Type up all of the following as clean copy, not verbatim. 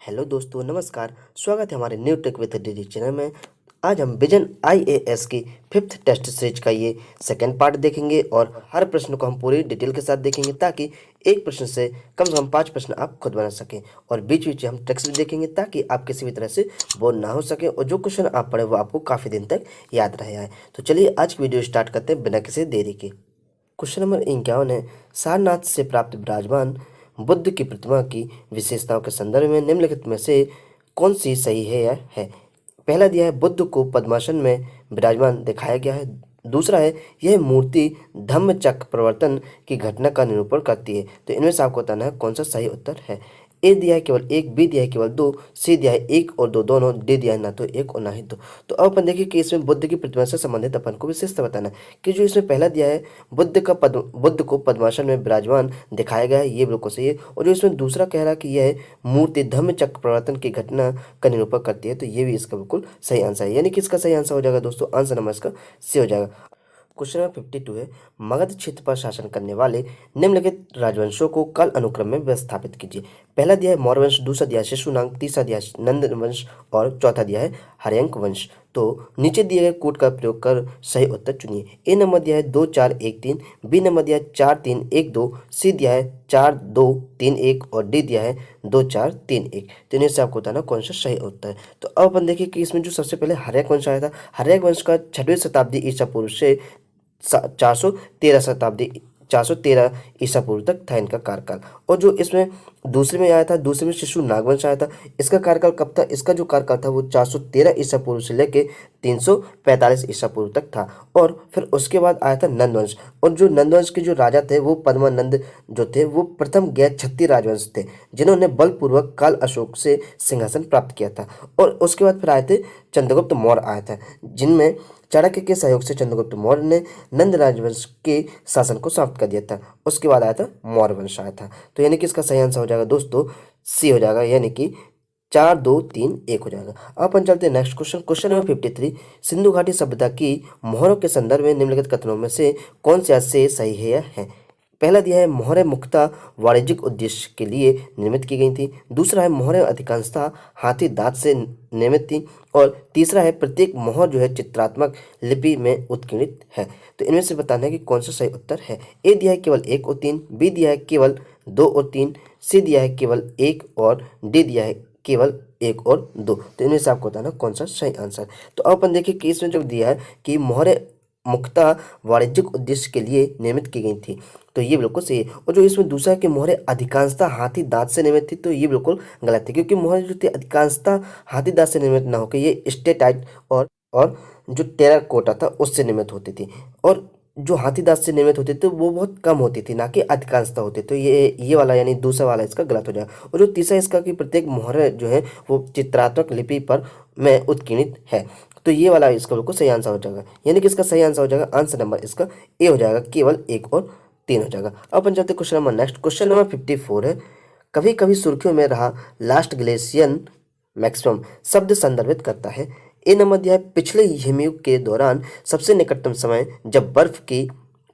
Hello दोस्तों, नमस्कार। स्वागत है हमारे new take with D channel में। आज हम विजन आईएएस की फिफ्थ टेस्ट सीरीज का ये सेकंड पार्ट देखेंगे और हर प्रश्न को हम पूरी डिटेल के साथ देखेंगे ताकि एक प्रश्न से कम 5 प्रश्न आप खुद बना सकें। और बीच बीच हम ट्रिक्स भी देखेंगे ताकि आप किसी भी तरह से बोर ना हो सके और जो क्वेश्चन आप पढ़े वो आपको काफ़ी दिन तक याद रहे आए। तो चलिए आज की वीडियो स्टार्ट करते हैं बिना किसी देरी के। क्वेश्चन नंबर 51 है, सारनाथ से प्राप्त विराजमान बुद्ध की प्रतिमा की विशेषताओं के संदर्भ में निम्नलिखित में से कौन सी सही है या है। पहला दिया है, बुद्ध को पद्मासन में विराजमान दिखाया गया है। दूसरा है, यह मूर्ति धम्मचक्र प्रवर्तन की घटना का निरूपण करती है। तो इनमें से आपको बताना है कौन सा सही उत्तर है। ए दिया है केवल एक, बी दिया है केवल दो, सी दिया है एक और दो दोनों, डी दिया है ना तो एक और ना ही दो। तो अब अपन देखिए कि इसमें बुद्ध की प्रतिमा से संबंधित अपन को विशेषता बताना है कि जो इसमें पहला दिया है, बुद्ध को पद्मासन में विराजमान दिखाया गया है, ये बिल्कुल सही है। और जो इसमें दूसरा कह रहा है कि यह मूर्ति धम्मचक्र प्रवर्तन की घटना का निरूपण करती है, तो ये भी इसका बिल्कुल सही आंसर है। यानी कि इसका सही आंसर हो जाएगा दोस्तों, आंसर नंबर इसका सी हो जाएगा। क्वेश्चन नंबर 52 है, मगध क्षेत्र पर शासन करने वाले निम्नलिखित राजवंशों को काल अनुक्रम में व्यवस्थापित कीजिए। पहला दिया है मौर्य वंश, दूसरा दिया है शिशुनाग, तीसरा दिया है नंद वंश और चौथा दिया है हर्यंक वंश। तो नीचे दिए गए कोड का प्रयोग कर सही उत्तर चुनिए। ए नंबर दिया है 2 4 1 3, बी नंबर दिया है 4 3 1 2, सी दिया है 4 2 3 1 और डी दिया है 2 4 3 1। तो इन्हें से आपको बताना कौन सा सही उत्तर है। तो अब अपन देखिए कि इसमें जो सबसे पहले हर्यक वंश आया था, हर्यक वंश का 6वीं शताब्दी ईसा पूर्व से 413 शताब्दी 413 ईसा पूर्व तक था इनका कार्यकाल। और जो इसमें दूसरे में आया था, दूसरे में शिशु नागवंश आया था, इसका कार्यकाल कब था, इसका जो कार्यकाल था वो 413 ईसा पूर्व से लेके 345 ईसा पूर्व तक था। और फिर उसके बाद आया था नंदवंश, और जो नंदवंश के जो राजा थे वो पद्मानंद जो थे वो प्रथम गैर क्षत्रिय राजवंश थे जिन्होंने बलपूर्वक काल अशोक से सिंहासन प्राप्त किया था। और उसके बाद फिर आए थे चंद्रगुप्त मौर्य आया था, जिनमें चाणक्य के सहयोग से चंद्रगुप्त मौर्य ने नंद राजवंश के शासन को समाप्त कर दिया था। उसके बाद आया था मौर्य वंश आया था। तो यानी कि इसका सही आंसर हो जाएगा दोस्तों सी हो जाएगा, यानी कि 4 2 3 1 हो जाएगा। अब अपन चलते हैं next question. Question number 53, Sindhu घाटी सभ्यता की मोहरों के संदर्भ में निम्नलिखित कथनों में से कौन से से सही है या है। पहला दिया है, मोहरें मुख्यतः वाणिज्यिक उद्देश्य के लिए निर्मित की गई थी। दूसरा है, मोहरें अधिकांशतः हाथी दांत से निर्मित थी। और तीसरा है, प्रत्येक मोहर जो है चित्रात्मक लिपि में उत्कीर्णित है। तो इनमें से बताना है कि कौन सा सही उत्तर है। ए दिया है केवल 1 और 3, बी दिया है केवल 2 और 3, सी दिया है केवल 1 और डी दिया है केवल 1 और 2। तो इनमें से आपको बताना कौन सा सही आंसर। तो अब अपन देखिए कि इसमें जो दिया है कि मोहरें मुख्यतः वाणिज्यिक उद्देश्य के लिए निर्मित की गई थी, तो ये बिल्कुल सही है। और जो इसमें दूसरा है कि मोहरें अधिकांशतः हाथी दांत से निर्मित थी, तो ये बिल्कुल गलत है, क्योंकि मोहरें जो थी अधिकांशतः हाथी दांत से निर्मित ना होकर ये स्टेटाइट और जो टेराकोटा था उससे निर्मित होती थी। और जो हाथी दांत से निर्मित होती थी वो बहुत कम होती थी, ना कि अधिकांशतः होती। तो ये वाला यानी दूसरा वाला इसका गलत हो जाएगा। और जो तीसरा इसका कि प्रत्येक मोहर जो है वो चित्रात्मक लिपि पर में उत्कीर्णित है, तो ये वाला इसका बिल्कुल सही आंसर हो जाएगा। यानी कि इसका सही आंसर हो जाएगा, आंसर नंबर इसका ए हो जाएगा, केवल 1 और 3 हो जाएगा। अब अपन चलते question number next. Question number 54 है, कभी कभी सुर्खियों में रहा लास्ट ग्लेशियन मैक्सिमम शब्द संदर्भित करता है। ए नंबर दिया है, पिछले हिमयुग के दौरान सबसे निकटतम समय जब बर्फ की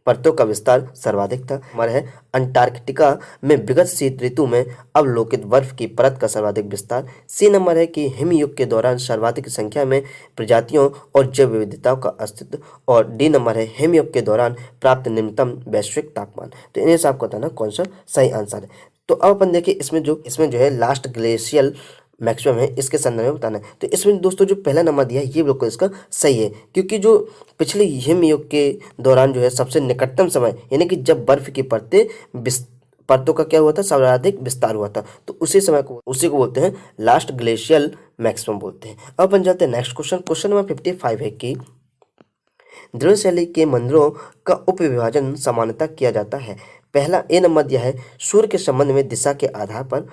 परतों का विस्तार सर्वाधिक था। नंबर है, अंटार्कटिका में विगत शीत ऋतु में अवलोकित बर्फ की परत का सर्वाधिक विस्तार। सी नंबर है कि हिमयुग के दौरान सर्वाधिक संख्या में प्रजातियों और जैव विविधताओं का अस्तित्व। और डी नंबर है, हिमयुग के दौरान प्राप्त निम्नतम वैश्विक तापमान। तो इन्हें से आपको बताना कौन सा सही आंसर है। तो अब अपन देखिए इसमें जो है लास्ट ग्लेशियल मैक्सिमम है, इसके संदर्भ में बताना है। तो इसमें दोस्तों जो पहला नंबर दिया है ये बिल्कुल इसका सही है, क्योंकि जो पिछले हिमयुग के दौरान जो है सबसे निकटतम समय यानी कि जब बर्फ की परतों का क्या हुआ था, सर्वाधिक विस्तार हुआ था, तो उसी को बोलते हैं लास्ट ग्लेशियल मैक्सिमम बोलते हैं। अब अपन जाते हैं नेक्स्ट क्वेश्चन। क्वेश्चन नंबर 55 है कि द्रव्य शैली के मंदिरों का उपविभाजन सामान्यतः किया जाता है। पहला ए नंबर दिया है, सूर्य के संबंध में दिशा के आधार पर।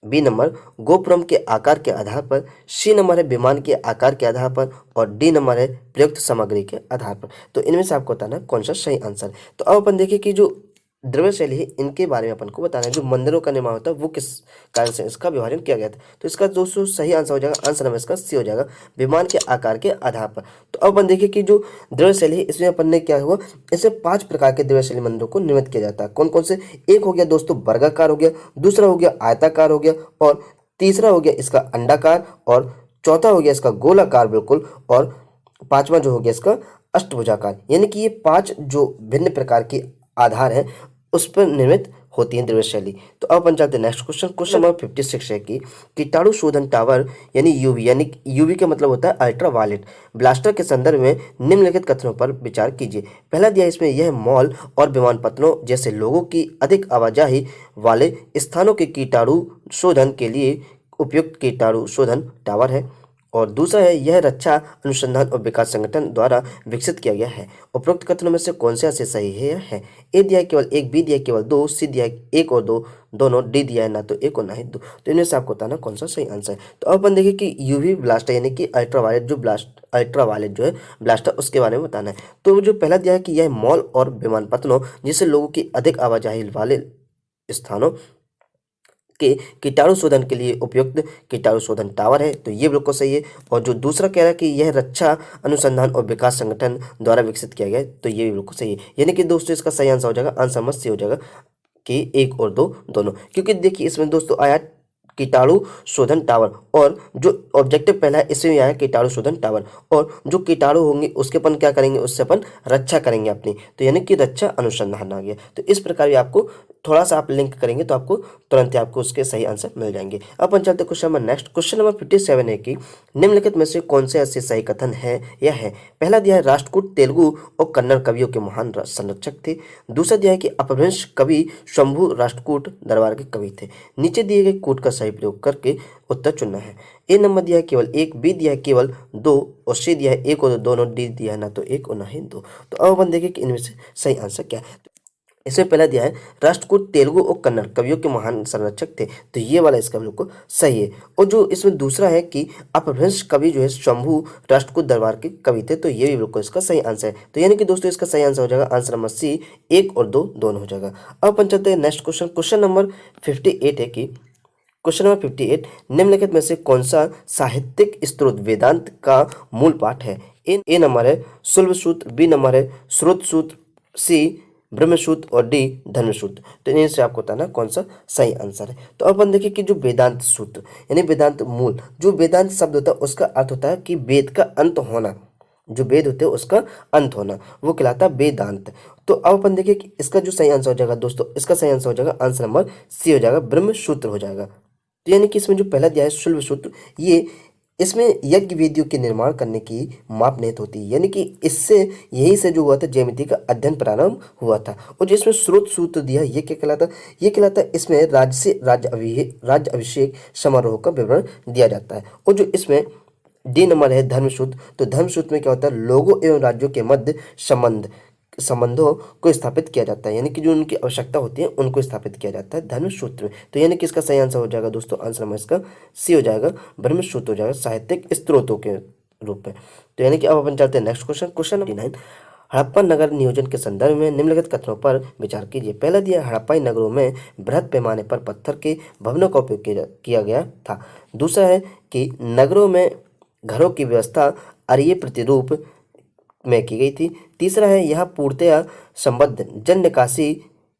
बी नंबर, गोपुरम के आकार के आधार पर। सी नंबर है, विमान के आकार के आधार पर। और डी नंबर है, प्रयुक्त सामग्री के आधार पर। तो इनमें से आपको बताना कौन सा सही आंसर। तो अब अपन देखिए कि जो द्रव्य शैली है इनके बारे में अपन को बताना है, जो मंदिरों का निर्माण होता है वो किस कारण से इसका विभाजन किया गया था। तो इसका दोस्तों सही आंसर हो जाएगा, आंसर नंबर इसका सी हो जाएगा, विमान के आकार के आधार पर। तो अब अपन देखिए कि जो द्रव्य शैली है इसमें अपन ने क्या हुआ, इससे 5 प्रकार के द्रव्य शैली मंदिरों को निर्मित किया जाता है। कौन कौन से, एक हो गया दोस्तों वर्गाकार हो गया, दूसरा हो गया आयताकार हो गया, और तीसरा हो गया इसका अंडाकार, और चौथा हो गया इसका गोलाकार बिल्कुल, और पांचवा जो हो गया इसका अष्टभुजाकार। यानी कि ये 5 जो भिन्न प्रकार के आधार है उस पर निर्मित होती है द्रव्य शैली। तो अब अपन चलते हैं नेक्स्ट क्वेश्चन। क्वेश्चन नंबर 56 है कि कीटाणु शोधन टावर यानी यूवी, यानी यूवी का मतलब होता है अल्ट्रावायलेट ब्लास्टर के संदर्भ में निम्नलिखित कथनों पर विचार कीजिए। पहला दिया इसमें, यह मॉल और विमानपत्तनों जैसे लोगों की अधिक आवाजाही वाले स्थानों के कीटाणु शोधन के लिए उपयुक्त कीटाणु शोधन टावर है। और दूसरा है, यह रक्षा अनुसंधान और विकास संगठन द्वारा विकसित किया गया है। उपरोक्त कथनों में से कौन सा से सही है? ए दिया है केवल 1, बी दिया है केवल 2, सी दिया है 1 और 2 दोनों, डी दिया है ना तो 1 और ना ही 2। तो इनमें से आपको बताना कौन सा सही आंसर है। तो अब अपन देखिए कि यूवी ब्लास्टर यानी कि अल्ट्रावायलेट जो है ब्लास्टर, उसके बारे में बताना है। तो जो पहला दिया है कि यह मॉल और विमानपत्तनों जिससे लोगों की अधिक आवाजाही वाले स्थानों के कीटाणु शोधन के लिए उपयुक्त कीटाणु शोधन टावर है, तो ये बिल्कुल सही है। और जो दूसरा कह रहा है कि यह रक्षा अनुसंधान और विकास संगठन द्वारा विकसित किया गया है, तो ये भी बिल्कुल सही है। यानी कि दोस्तों इसका सही आंसर हो जाएगा, आंसर मत सी हो जाएगा कि 1 और 2 दोनों, क्योंकि देखिए इसमें दोस्तों आया कीटाणु शोधन टावर, और जो ऑब्जेक्टिव पहला है इसमें आया कीटाणु शोधन टावर, और जो कीटाणु होंगे उसके अपन क्या करेंगे, उससे अपन रक्षा करेंगे अपनी, तो यानी कि रक्षा अनुसंधान आ गया। तो इस प्रकार भी आपको थोड़ा सा आप लिंक करेंगे तो आपको तुरंत ही आपको उसके सही आंसर मिल जाएंगे। अपन चलते question number next. Question number 57 है कि निम्नलिखित में से कौन से ऐसे सही कथन है या है? पहला दिया है, राष्ट्रकूट तेलुगु और कन्नड़ कवियों के महान संरक्षक थे। दूसरा दिया है कि अपभ्रंश कवि शंभु राष्ट्रकूट दरबार के कवि थे। नीचे दिए गए कूट का सही प्रयोग करके उत्तर चुनना है। ए नंबर दिया है केवल 1, बी दिया है केवल 2 और सी दिया है 1 और 2 दोनों, डी दिया है ना तो 1 और ना ही 2। तो अब अपन देखें कि इनमें से सही आंसर क्या है। इसमें पहला दिया है, राष्ट्रकूट तेलुगु और कन्नड़ कवियों के महान संरक्षक थे, तो ये वाला इसका बिल्कुल सही है। और जो इसमें दूसरा है कि अपभ्रंश कवि जो है शंभु राष्ट्रकूट दरबार के कवि थे, तो ये भी बिल्कुल इसका सही आंसर है। तो यानी कि दोस्तों इसका सही आंसर हो जाएगा आंसर नंबर सी, 1 और 2 दोनों हो जाएगा। अब अपन चलते हैं नेक्स्ट क्वेश्चन। क्वेश्चन नंबर 58 है कि क्वेश्चन नंबर 58, निम्नलिखित में से कौन सा साहित्यिक स्रोत वेदांत का मूल पाठ है? ए नंबर है शुल्ब सूत्र, बी नंबर है श्रुत सूत्र, सी ब्रह्मसूत्र और डी धर्मसूत्र। तो इनमें से आपको बताना कौन सा सही आंसर है। तो अब अपन देखिए कि जो वेदांत सूत्र यानी वेदांत मूल, जो वेदांत शब्द होता है उसका अर्थ होता है कि वेद का अंत होना, जो वेद होते हैं उसका अंत होना, वो कहलाता है वेदांत। तो अब अपन देखिए कि इसका जो सही आंसर हो जाएगा दोस्तों, इसका सही आंसर हो जाएगा आंसर नंबर सी हो जाएगा, ब्रह्मसूत्र हो जाएगा। तो यानी कि इसमें जो पहला दिया है शुल्ब सूत्र, ये इसमें यज्ञ वेदियों के निर्माण करने की माप निहित होती है, यानी कि इससे यही से जो हुआ था ज्यामिति का अध्ययन प्रारंभ हुआ था। और जो इसमें स्रोत सूत्र दिया ये क्या कहलाता, ये कहलाता है इसमें राज्य से राज्य अभिषेक समारोह का विवरण दिया जाता है। और जो इसमें डी नंबर है धर्मसूत्र, तो धर्मसूत्र में क्या होता है, लोगों एवं राज्यों के मध्य संबंधों को स्थापित किया जाता है, यानी कि जो उनकी आवश्यकता होती है उनको स्थापित किया जाता है धर्मसूत्र में। तो यानी कि इसका सही आंसर हो जाएगा दोस्तों, आंसर नंबर इसका सी हो जाएगा, ब्रह्मसूत्र हो जाएगा साहित्यिक स्त्रोतों के रूप में। तो यानी कि अब अपन चलते हैं next question. Question number 9, Harappa नगर नियोजन के संदर्भ में निम्नलिखित कथनों पर विचार कीजिए। पहला दिया, हड़प्पाई नगरों में बृहद पैमाने पर पत्थर के भवनों का उपयोग किया गया था। दूसरा है कि नगरों में घरों की व्यवस्था अरीय प्रतिरूप में की गई थी। तीसरा है, यह पूर्णतया संबद्ध जल निकासी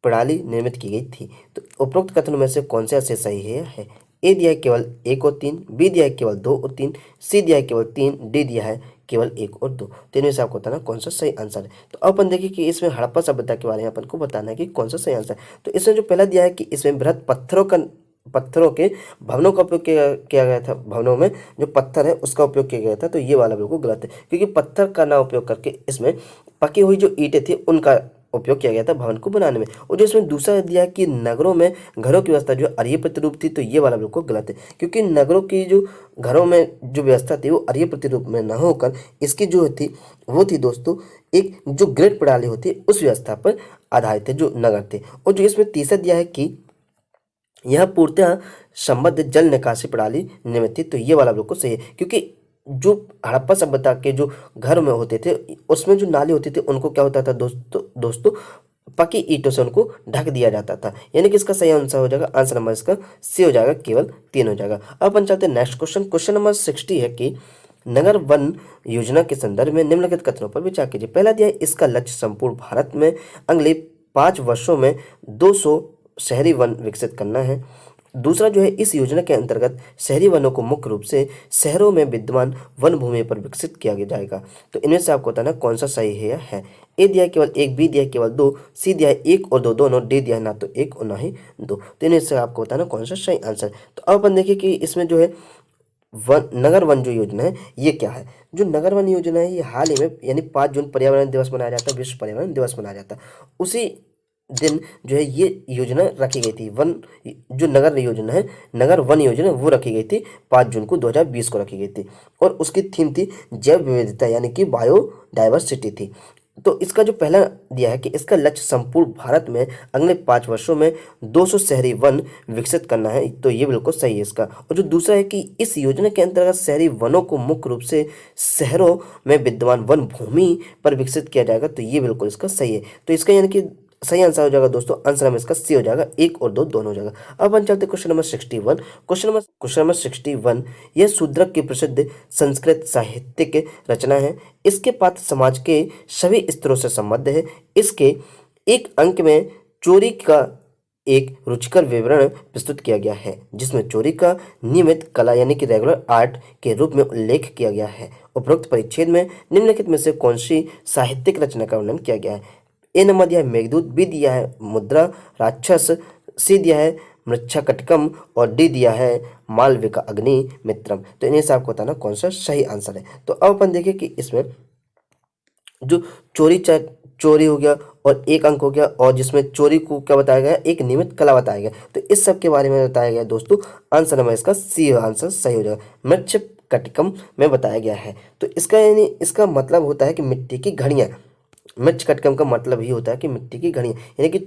प्रणाली निर्मित की गई थी। तो उपरोक्त कथनों में से कौन सा से सही है? ए दिया है केवल 1 और 3, बी दिया है केवल 2 और 3, सी दिया है केवल 3, डी दिया है केवल 1 और 2। तो इनमें से आपको बताना कौन सा सही आंसर है। तो अपन देखिए कि इसमें हड़प्पा सभ्यता के बारे में अपन को बताना है कि कौन सा सही आंसर है। तो इसमें जो पहला दिया है कि इसमें बृहद पत्थरों के भवनों का उपयोग किया गया था, भवनों में जो पत्थर है उसका उपयोग किया गया था, तो ये वाला बिल्कुल गलत है, क्योंकि पत्थर का ना उपयोग करके इसमें पकी हुई जो ईंटें थी उनका उपयोग किया गया था भवन को बनाने में। और जो इसमें दूसरा दिया कि नगरों में घरों की व्यवस्था जो अरीय प्रतिरूप थी, तो ये वाला बिल्कुल गलत है, क्योंकि नगरों की जो घरों में जो व्यवस्था थी वो अरीय प्रतिरूप में न होकर इसकी जो थी वो थी दोस्तों एक जो ग्रिड प्रणाली होती है उस व्यवस्था पर आधारित थे जो नगर थे। और जो इसमें तीसरा दिया है कि यह पूर्णतः संबद्ध जल निकासी प्रणाली निर्मित थी, तो ये वाला बिल्कुल सही है, क्योंकि जो हड़प्पा सभ्यता के जो घर में होते थे उसमें जो नाली होती थी उनको क्या होता था दोस्तों पक्की ईंटों से उनको ढक दिया जाता था। यानी कि इसका सही आंसर हो जाएगा, आंसर नंबर इसका सी हो जाएगा, केवल 3 हो जाएगा। अब अपन चलते हैं नेक्स्ट क्वेश्चन। क्वेश्चन नंबर 60 है कि नगर वन योजना के संदर्भ में निम्नलिखित कथनों पर विचार कीजिए। पहला दिया है, इसका लक्ष्य संपूर्ण भारत में अगले 5 वर्षों में 200 शहरी वन विकसित करना है। दूसरा जो है, इस योजना के अंतर्गत शहरी वनों को मुख्य रूप से शहरों में विद्यमान वन भूमि पर विकसित किया जाएगा। तो इनमें से आपको बताना कौन सा सही है या है। ए दिया है केवल एक, बी दिया है केवल दो, सी दिया है एक और दो दोनों, डी दिया है ना तो एक और ना ही दो। तो इनमें से आपको बताना कौन सा सही आंसर। तो अब अपन देखिए कि इसमें जो है नगर वन जो योजना है ये क्या है। जो नगर वन योजना है ये हाल ही में यानी 5 जून पर्यावरण दिवस मनाया जाता है, विश्व पर्यावरण दिवस मनाया जाता है। उसी दिन जो है ये योजना रखी गई थी। जो नगर योजना है, नगर वन योजना, वो रखी गई थी 5 जून को 2020 को रखी गई थी। और उसकी थीम थी जैव विविधता यानी कि बायोडाइवर्सिटी थी। तो इसका जो पहला दिया है कि इसका लक्ष्य संपूर्ण भारत में अगले 5 वर्षों में 200 शहरी वन विकसित करना है। तो ये बिल्कुल सही है इसका। और जो दूसरा है कि इस योजना के अंतर्गत शहरी वनों को मुख्य रूप से शहरों में विद्यमान वन भूमि पर विकसित किया जाएगा। तो ये बिल्कुल इसका सही है। तो इसका यानी कि सही आंसर हो जाएगा दोस्तों, आंसर हमें इसका सी हो जाएगा, एक और दो दोनों हो जाएगा। अब हम चलते क्वेश्चन नंबर 61। क्वेश्चन नंबर 61, यह शूद्रक की प्रसिद्ध संस्कृत साहित्यिक रचना है। इसके पात्र समाज के सभी स्तरों से संबद्ध है। इसके एक अंक में चोरी का एक रुचिकर विवरण प्रस्तुत किया गया है, जिसमें चोरी का नियमित कला यानी कि रेगुलर आर्ट के रूप में उल्लेख किया गया है। उपरोक्त परिच्छेद में निम्नलिखित में से कौन सी साहित्यिक रचना का वर्णन किया गया है। ए नंबर दिया है मेघदूत, बी दिया है मुद्रा राक्षस, सी दिया है मृच्छकटिकम और डी दिया है मालविका अग्नि मित्रम। तो इन्हें से आपको बताना कौन सा सही आंसर है। तो अब अपन देखें कि इसमें जो चोरी हो गया और एक अंक हो गया, और जिसमें चोरी को क्या बताया गया, एक नियमित कला बताया गया। तो इस सब के बारे में बताया गया दोस्तों। आंसर नंबर इसका सी आंसर सही हो जाएगा, मृच्छकटिकम में बताया गया है। तो इसका यानी इसका मतलब होता है कि मिट्टी की घड़ियां। मृच्छकटिकम का मतलब ही होता है कि मिट्टी की घड़ियां, यानी कि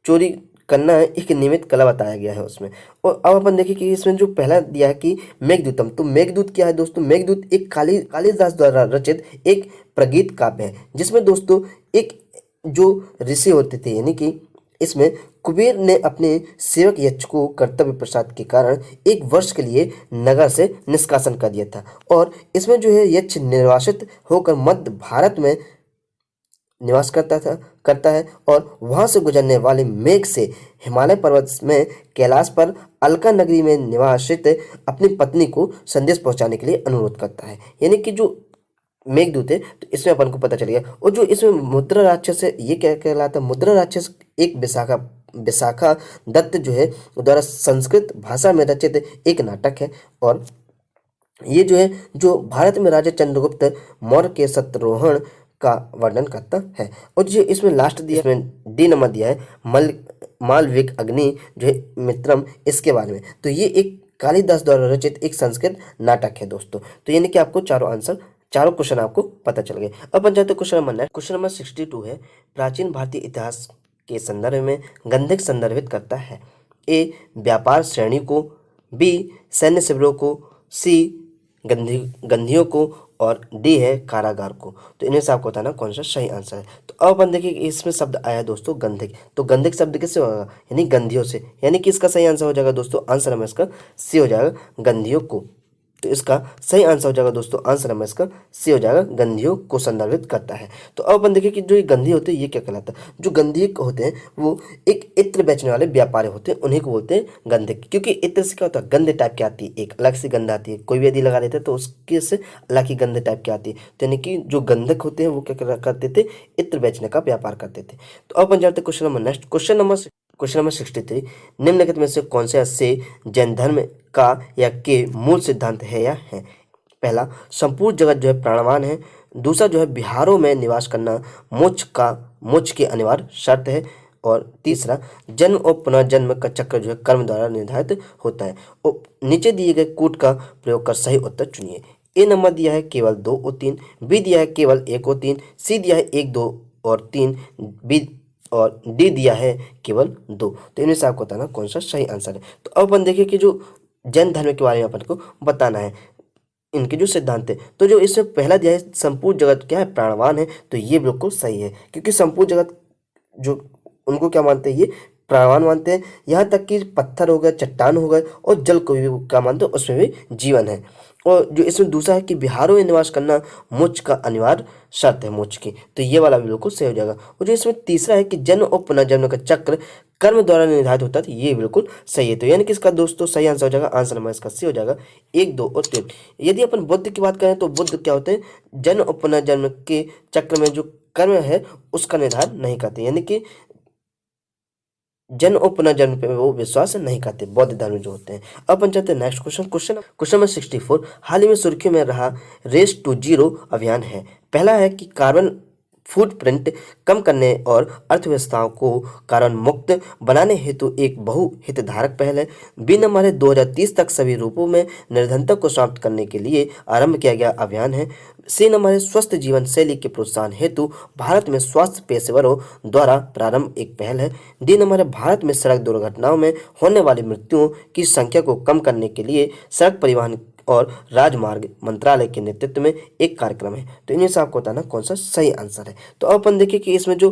चोरी करना है, एक नियमित कला बताया गया है उसमें। और अब अपन देखिए कि इसमें जो पहला दिया है कि मेघदूतम, तो मेघदूत क्या है दोस्तों। मेघदूत एक कालिदास द्वारा रचित एक प्रगीत काव्य है, जिसमें दोस्तों एक जो ऋषि होते थे, यानी कि इसमें कुबेर ने अपने सेवक यक्ष को कर्तव्य प्रसाद के कारण 1 वर्ष के लिए नगर से निष्कासन कर दिया था। और इसमें जो है यक्ष निर्वासित होकर मध्य भारत में निवास करता है और वहां से गुजरने वाले मेघ से हिमालय पर्वत में कैलाश पर अलका नगरी में निवासित अपनी पत्नी को संदेश पहुंचाने के लिए अनुरोध करता है। यानी कि जो मेघदूत है, तो इसमें अपन को पता चल गया। और जो इसमें मुद्रा राक्षस है, ये क्या कहलाता है। मुद्रा राक्षस एक विशाखा दत्त जो है द्वारा संस्कृत भाषा में रचित एक नाटक है। और ये जो है जो भारत में राजा चंद्रगुप्त मौर्य के सत्यारोहण का वर्णन करता है। और जो इसमें लास्ट दिया, इसमें डी नंबर दिया है मालविक अग्नि जो है मित्रम, इसके बारे में। तो ये एक कालिदास द्वारा रचित एक संस्कृत नाटक है दोस्तों। तो यानी कि आपको चारों क्वेश्चन आपको पता चल गए। अब अपन जाते question number next. Question number 62 है, प्राचीन भारतीय इतिहास के संदर्भ में गंधक संदर्भित करता है। ए व्यापार श्रेणी को, बी सैन्य शिविरों को, सी गंधियों को और डी है कारागार को। तो इन्हें से आपको बताना कौन सा सही आंसर है। तो अब अपन देखिए कि इसमें शब्द आया है दोस्तों गंधक। तो गंधक शब्द किससे होगा, यानी गंधियों से। यानी कि इसका सही आंसर हो जाएगा दोस्तों, आंसर हमें इसका सी हो जाएगा, गंधियों को। तो इसका सही आंसर हो जाएगा दोस्तों, आंसर हमें इसका सी हो जाएगा, गंधियों को संदर्भित करता है। तो अब अपन देखिए कि जो ये गंधी होते हैं ये क्या कहलाता है। जो गंधी होते हैं वो एक इत्र बेचने वाले व्यापारी होते हैं, उन्हीं को बोलते हैं गंधक। क्योंकि इत्र से क्या होता है, गंध टाइप की आती है, एक अलग सी गंध आती है। कोई भी यदि लगा देते हैं तो उसके से अलग ही गंध टाइप की आती है। तो यानी कि जो गंधक होते हैं वो क्या करते थे, इत्र बेचने का व्यापार करते थे। तो अब अपन जाते हैं question number next. Question number 63, निम्नलिखित में से कौन से जैन धर्म का या के मूल सिद्धांत है या है। पहला, संपूर्ण जगत जो है प्राणवान है। दूसरा जो है बिहारों में निवास करना मोक्ष की अनिवार्य शर्त है। और तीसरा, जन्म और पुनर्जन्म का चक्र जो है कर्म द्वारा निर्धारित होता है। और नीचे दिए गए कूट का प्रयोग कर सही उत्तर चुनिए। ए नंबर दिया है केवल 2 और 3, बी दिया है केवल 1 और 3, सी दिया है 1, 2 और 3, बी और डी दिया है केवल 2। तो इनमें से आपको बताना कौन सा सही आंसर है। तो अब अपन देखिए कि जो जैन धर्म के बारे में अपन को बताना है, इनके जो सिद्धांत है। तो जो इसमें पहला दिया है संपूर्ण जगत क्या है, प्राणवान है। तो ये बिल्कुल सही है, क्योंकि संपूर्ण जगत जो उनको क्या मानते हैं, ये प्राणवान मानते हैं। यहाँ तक कि पत्थर हो गए, चट्टान हो गए और जल को भी क्या मानते हैं, उसमें भी जीवन है। और जो इसमें दूसरा है कि बिहारों में निवास करना मोक्ष का अनिवार्य शर्त है मोक्ष की, तो ये वाला भी बिल्कुल सही हो जाएगा। और जो इसमें तीसरा है कि जन्म और पुनर्जन्म का चक्र कर्म द्वारा निर्धारित होता है, तो ये बिल्कुल सही है। तो यानी कि इसका दोस्तों सही आंसर हो जाएगा, आंसर नंबर इसका सी हो जाएगा 1, 2 और 3। यदि अपन बुद्ध की बात करें तो बुद्ध क्या होते हैं, जन्म और पुनर्जन्म के चक्र में जो कर्म है उसका निर्धारण नहीं करते, यानी कि जन्म और पुनर्जन्म पे वो विश्वास नहीं करते बौद्ध धर्म जो होते हैं। अब अपन चलते हैं नेक्स्ट क्वेश्चन नंबर 64। हाल ही में सुर्खियों में रहा रेस टू जीरो अभियान है। पहला है कि कार्बन फुटप्रिंट कम करने और अर्थव्यवस्थाओं को कार्बन मुक्त बनाने हेतु एक बहुहितधारक पहल है। बी नंबर है 2030 तक सभी रूपों में निर्धनता को समाप्त करने के लिए आरंभ किया गया अभियान है। सी नंबर है स्वस्थ जीवन शैली के प्रोत्साहन हेतु भारत में स्वास्थ्य पेशेवरों द्वारा प्रारंभ एक पहल है। डी नंबर है भारत में सड़क दुर्घटनाओं में होने वाली मृत्युओं की संख्या को कम करने के लिए सड़क परिवहन और राजमार्ग मंत्रालय के नेतृत्व में एक कार्यक्रम है। तो इनमें से आपको बताना कौन सा सही आंसर है। तो अब अपन देखिए कि इसमें जो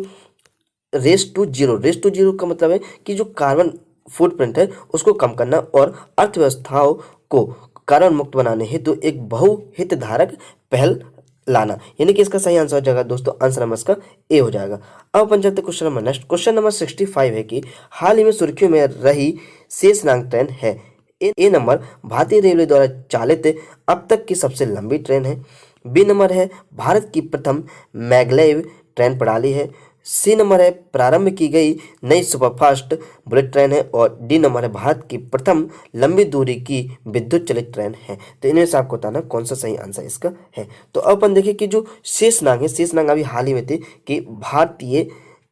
रेस टू जीरो का मतलब है कि जो कार्बन फुटप्रिंट है उसको कम करना और अर्थव्यवस्थाओं को कार्बन मुक्त बनाने हेतु एक बहुहितधारक पहल लाना, यानी कि इसका सही आंसर हो जाएगा दोस्तों, आंसर नंबर इसका ए हो जाएगा। अब अपन चलते question number next. Question number 65 है कि हाल ही में सुर्खियों में रही शेषनाग ट्रेन है। ए नंबर भारतीय रेलवे द्वारा चालित अब तक की सबसे लंबी ट्रेन है। बी नंबर है भारत की प्रथम मैग्लेव ट्रेन प्रणाली है। सी नंबर है प्रारंभ की गई नई सुपरफास्ट बुलेट ट्रेन है। और डी नंबर है भारत की प्रथम लंबी दूरी की विद्युत चलित ट्रेन है। तो इनमें से आपको बताना कौन सा सही आंसर इसका है। तो अब अपन देखिए कि जो शेषनाग है, शेषनाग अभी हाल ही में थी कि भारतीय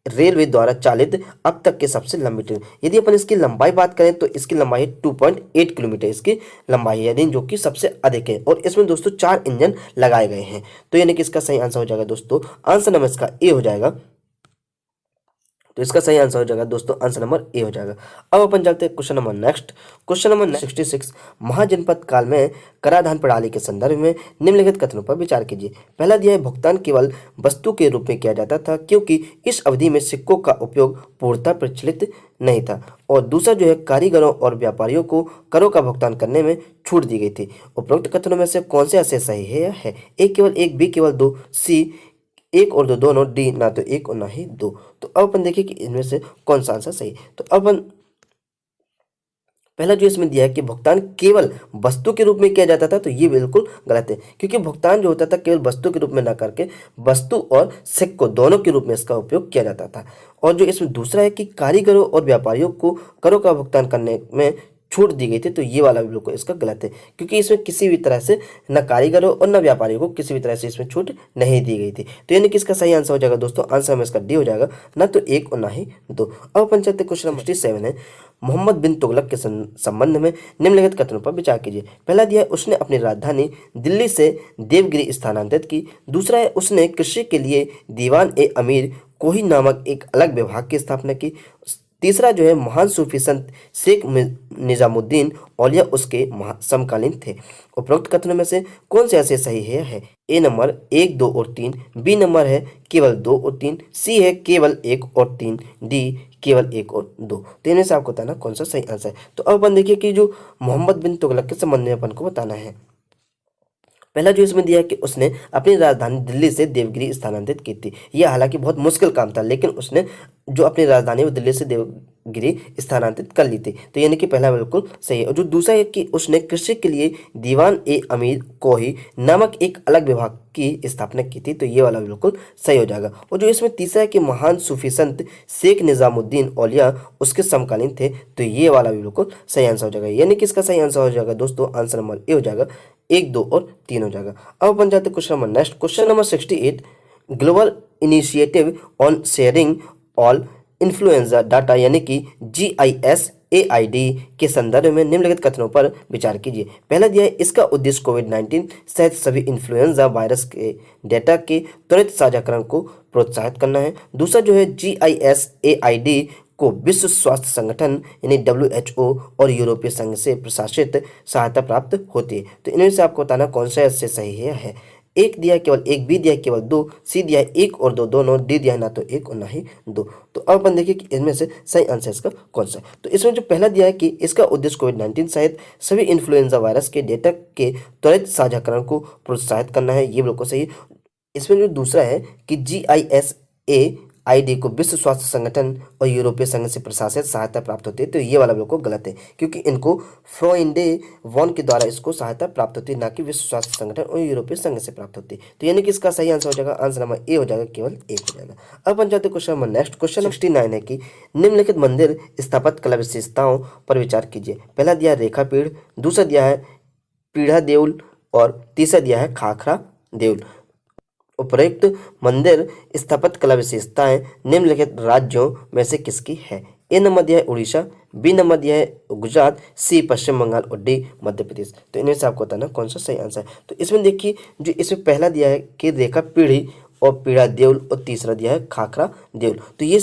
रेलवे द्वारा चालित अब तक के सबसे लंबी ट्रेन। यदि अपन इसकी लंबाई बात करें तो इसकी लंबाई 2.8 किलोमीटर इसकी लंबाई है, यानी जो कि सबसे अधिक है। और इसमें दोस्तों 4 इंजन लगाए गए हैं। तो यानी कि इसका सही आंसर हो जाएगा दोस्तों, आंसर नंबर इसका ए हो जाएगा। तो इसका सही आंसर हो जाएगा दोस्तों, आंसर नंबर ए हो जाएगा। अब अपन चलते हैं question number next. Question number 66। महाजनपद काल में कराधान प्रणाली के संदर्भ में निम्नलिखित कथनों पर विचार कीजिए। पहला दिया है भुगतान केवल वस्तु के रूप में किया जाता था क्योंकि इस अवधि में सिक्कों का उपयोग पूर्णतः प्रचलित नहीं था। और दूसरा जो है कारीगरों और व्यापारियों को करों का भुगतान करने में छूट दी गई थी। उपरोक्त कथनों में से कौन से ऐसे सही है या है? ए केवल एक, बी केवल दो, सी एक और दो दोनों, डी ना तो एक और ना ही दो। तो अब अपन देखिए कि इनमें से कौन सा आंसर सही है। तो अपन पहला जो इसमें दिया है कि भुगतान केवल वस्तु के रूप में किया जाता था, तो ये बिल्कुल गलत है क्योंकि भुगतान जो होता था केवल वस्तु के रूप में ना करके वस्तु और सिक्कों दोनों के रूप में इसका उपयोग किया जाता था। और जो इसमें दूसरा है कि कारीगरों और व्यापारियों को करों का भुगतान करने में छूट दी गई थी, तो ये वाला भी बिल्कुल इसका गलत है क्योंकि इसमें किसी भी तरह से न कारीगरों और न व्यापारियों को किसी भी तरह से इसमें छूट नहीं दी गई थी। तो यानी कि इसका सही आंसर हो जाएगा दोस्तों, आंसर में इसका डी हो जाएगा, ना तो एक और ना ही दो। अब अपन चलते क्वेश्चन नंबर 67 है। मोहम्मद बिन तुगलक के संबंध में निम्नलिखित कथनों पर विचार कीजिए। पहला दिया है उसने अपनी राजधानी दिल्ली से देवगिरी स्थानांतरित की। दूसरा है उसने कृषि के लिए दीवान ए अमीर कोही नामक एक अलग विभाग की स्थापना की। तीसरा जो है महान सूफी संत शेख निजामुद्दीन औलिया उसके समकालीन थे। उपरोक्त कथनों में से कौन से ऐसे सही है? ए नंबर 1, 2 और 3, बी नंबर है केवल 2 और 3, सी है केवल 1 और 3, डी केवल 1 और 2। तो इनमें से आपको बताना कौन सा सही आंसर है। तो अब अपन देखिए कि जो मोहम्मद बिन तुगलक के संबंध में अपन को बताना है। पहला जो इसमें दिया है कि उसने अपनी राजधानी दिल्ली से देवगिरी स्थानांतरित की थी। यह हालांकि बहुत मुश्किल काम था, लेकिन उसने जो अपनी राजधानी वो दिल्ली से देवगिरी स्थानांतरित कर ली थी। तो यानी कि पहला बिल्कुल सही है। और जो दूसरा है कि उसने कृषि के लिए दीवान ए अमीर कोही नामक एक अलग विभाग की स्थापना की थी, तो ये वाला बिल्कुल सही हो जाएगा। और जो इसमें तीसरा है कि महान सूफी संत शेख निजामुद्दीन औलिया उसके समकालीन थे, तो ये वाला भी बिल्कुल सही आंसर हो जाएगा। यानी कि इसका सही आंसर हो जाएगा दोस्तों, आंसर नंबर ए हो जाएगा, 1, 2 और 3 हो जाएगा। अब बन जाते question number next. Question number 68। Global initiative on sharing all influenza data यानी कि GISAID के संदर्भ में निम्नलिखित कथनों पर विचार कीजिए। पहला दिया है इसका उद्देश्य कोविड-19 सहित सभी इन्फ्लुएंजा वायरस के डेटा के त्वरित साझाकरण को प्रोत्साहित करना है। दूसरा जो है GISAID को विश्व स्वास्थ्य संगठन यानी WHO और यूरोपीय संघ से प्रशासित सहायता प्राप्त होती है। तो इनमें से आपको बताना कौन सा इससे सही है। एक दिया है केवल एक, बी दिया है केवल दो, सी दिया है एक और दो दोनों, डी दिया है ना तो एक और ना ही दो। तो अब अपन देखिए कि इनमें से सही आंसर इसका कौन सा है। तो इसमें जो पहला दिया है कि इसका उद्देश्य कोविड-19 सहित सभी इन्फ्लुएंजा वायरस के डेटा के त्वरित साझाकरण को प्रोत्साहित करना है, ये बिल्कुल सही है। इसमें जो दूसरा है कि GISAID को विश्व स्वास्थ्य संगठन और यूरोपीय संघ से प्रशासित सहायता प्राप्त होती है, तो ये वाला बिल्कुल गलत है, क्योंकि इनको फ्रोइंडे वॉन के द्वारा इसको सहायता प्राप्त होती है, ना कि विश्व स्वास्थ्य संगठन और यूरोपीय संघ से प्राप्त होती है। तो यानी कि इसका सही आंसर हो जाएगा, आंसर नंबर ए हो जाएगा, केवल एक हो जाएगा। अब अपन जाते क्वेश्चन नंबर नेक्स्ट। क्वेश्चन 69 है कि निम्नलिखित मंदिर स्थापत्य कला विशेषताओं पर विचार कीजिए। पहला दिया है रेखा पीढ़, दूसरा दिया है पीढ़ा देउल और तीसरा दिया है खाखरा देउल। उपरोक्त मंदिर स्थापत्य कला विशेषताएं निम्नलिखित राज्यों में से किसकी है? ए नंबर दिया है उड़ीसा, बी नंबर दिया है गुजरात, सी पश्चिम बंगाल और डी मध्य प्रदेश। तो इनमें से आपको बताना कौन सा सही आंसर है। तो इसमें देखिए जो इसमें पहला दिया है कि रेखा पीढ़ी और पीढ़ा देउल और तीसरा दिया है खाखरा देउल। तो ये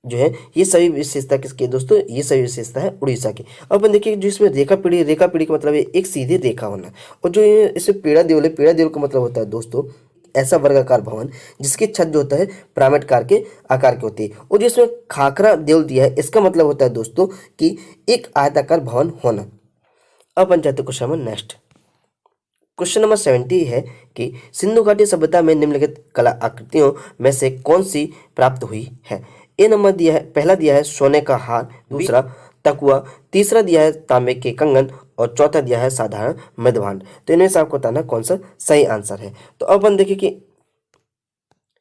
जो है ये सभी विशेषता किसकी है दोस्तों? ये सभी विशेषता है उड़ीसा की। अब अपन देखिए जो इसमें रेखा पीढ़ी का मतलब है एक सीधी रेखा होना, और जो ये इसमें पीढ़ा देउल है, पीढ़ा देउल का मतलब होता है दोस्तों ऐसा वर्गाकार भवन जिसकी छत जो होता है पिरामिडकार के आकार की होती है। और जो इसमें खाखरा देउल दिया है इसका मतलब होता है दोस्तों कि एक आयताकार भवन होना। अब अपन जाते question number next. Question number 70 है कि सिंधु घाटी सभ्यता में निम्नलिखित कला आकृतियों में से कौन सी प्राप्त हुई है? ए नंबर दिया है, पहला दिया है सोने का हार, दूसरा तकुआ, तीसरा दिया है तांबे के कंगन और चौथा दिया है साधारण मृदभांड। तो इनमें से आपको बताना कौन सा सही आंसर है। तो अब अपन देखिए कि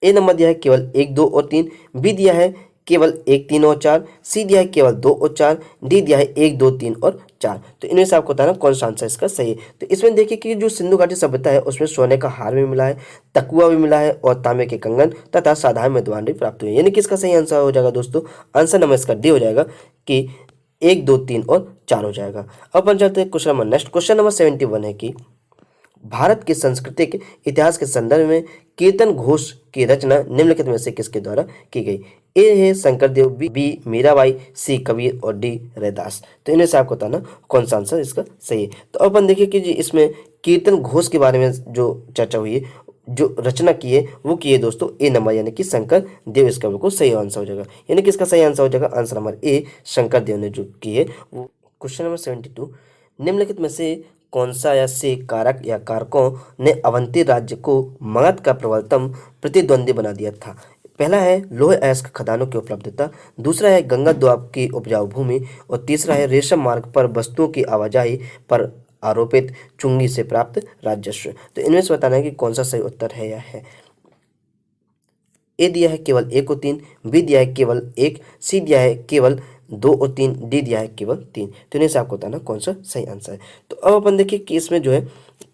ए नंबर दिया है केवल एक, दो और तीन, बी दिया है केवल एक, तीन और चार, सी दिया है केवल दो और चार, डी दिया है एक, दो, तीन और चार। तो इनमें से आपको बताना कौन सा आंसर इसका सही है। तो इसमें देखिए कि जो सिंधु घाटी सभ्यता है उसमें सोने का हार भी मिला है, तकुआ भी मिला है और तांबे के कंगन तथा साधारण मृदभांड भी प्राप्त हुए। यानी कि इसका सही आंसर हो जाएगा दोस्तों, आंसर नंबर इसका डी हो जाएगा कि एक, दो, तीन और चार हो जाएगा। अब अपन चलते हैं question number next. Question number 71 है कि भारत के सांस्कृतिक इतिहास के संदर्भ में कीर्तन घोष की रचना निम्नलिखित में से किसके द्वारा की गई? ए है शंकरदेव, बी मीराबाई, सी कबीर और डी रैदास। तो इनमें से आपको बताना कौन सा आंसर इसका सही है। तो अपन देखिए कि जी इसमें कीर्तन घोष के बारे में जो चर्चा हुई है, जो रचना की है वो की है दोस्तों ए नंबर यानी कि शंकर देव, इसका बिल्कुल सही आंसर हो जाएगा। यानी कि इसका सही आंसर हो जाएगा आंसर नंबर ए, शंकर देव ने जो की है वो। क्वेश्चन नंबर 72, निम्नलिखित में से कौन सा या से कारक या कारकों ने अवंती राज्य को मगध का प्रबलतम प्रतिद्वंदी बना दिया था? पहला है लौह अयस्क खदानों की उपलब्धता, दूसरा है गंगा द्वीप की उपजाऊ भूमि और तीसरा है रेशम मार्ग पर वस्तुओं की आवाजाही पर आरोपित चुंगी से प्राप्त राजस्व। तो इनमें से बताना है कि कौन सा सही उत्तर है या है। ए दिया है केवल एक और तीन, बी दिया है केवल एक, सी दिया है केवल दो और तीन, डी दिया है केवल तीन। तो इन्हें से आपको बताना कौन सा सही आंसर है। तो अब अपन देखिए कि इसमें जो है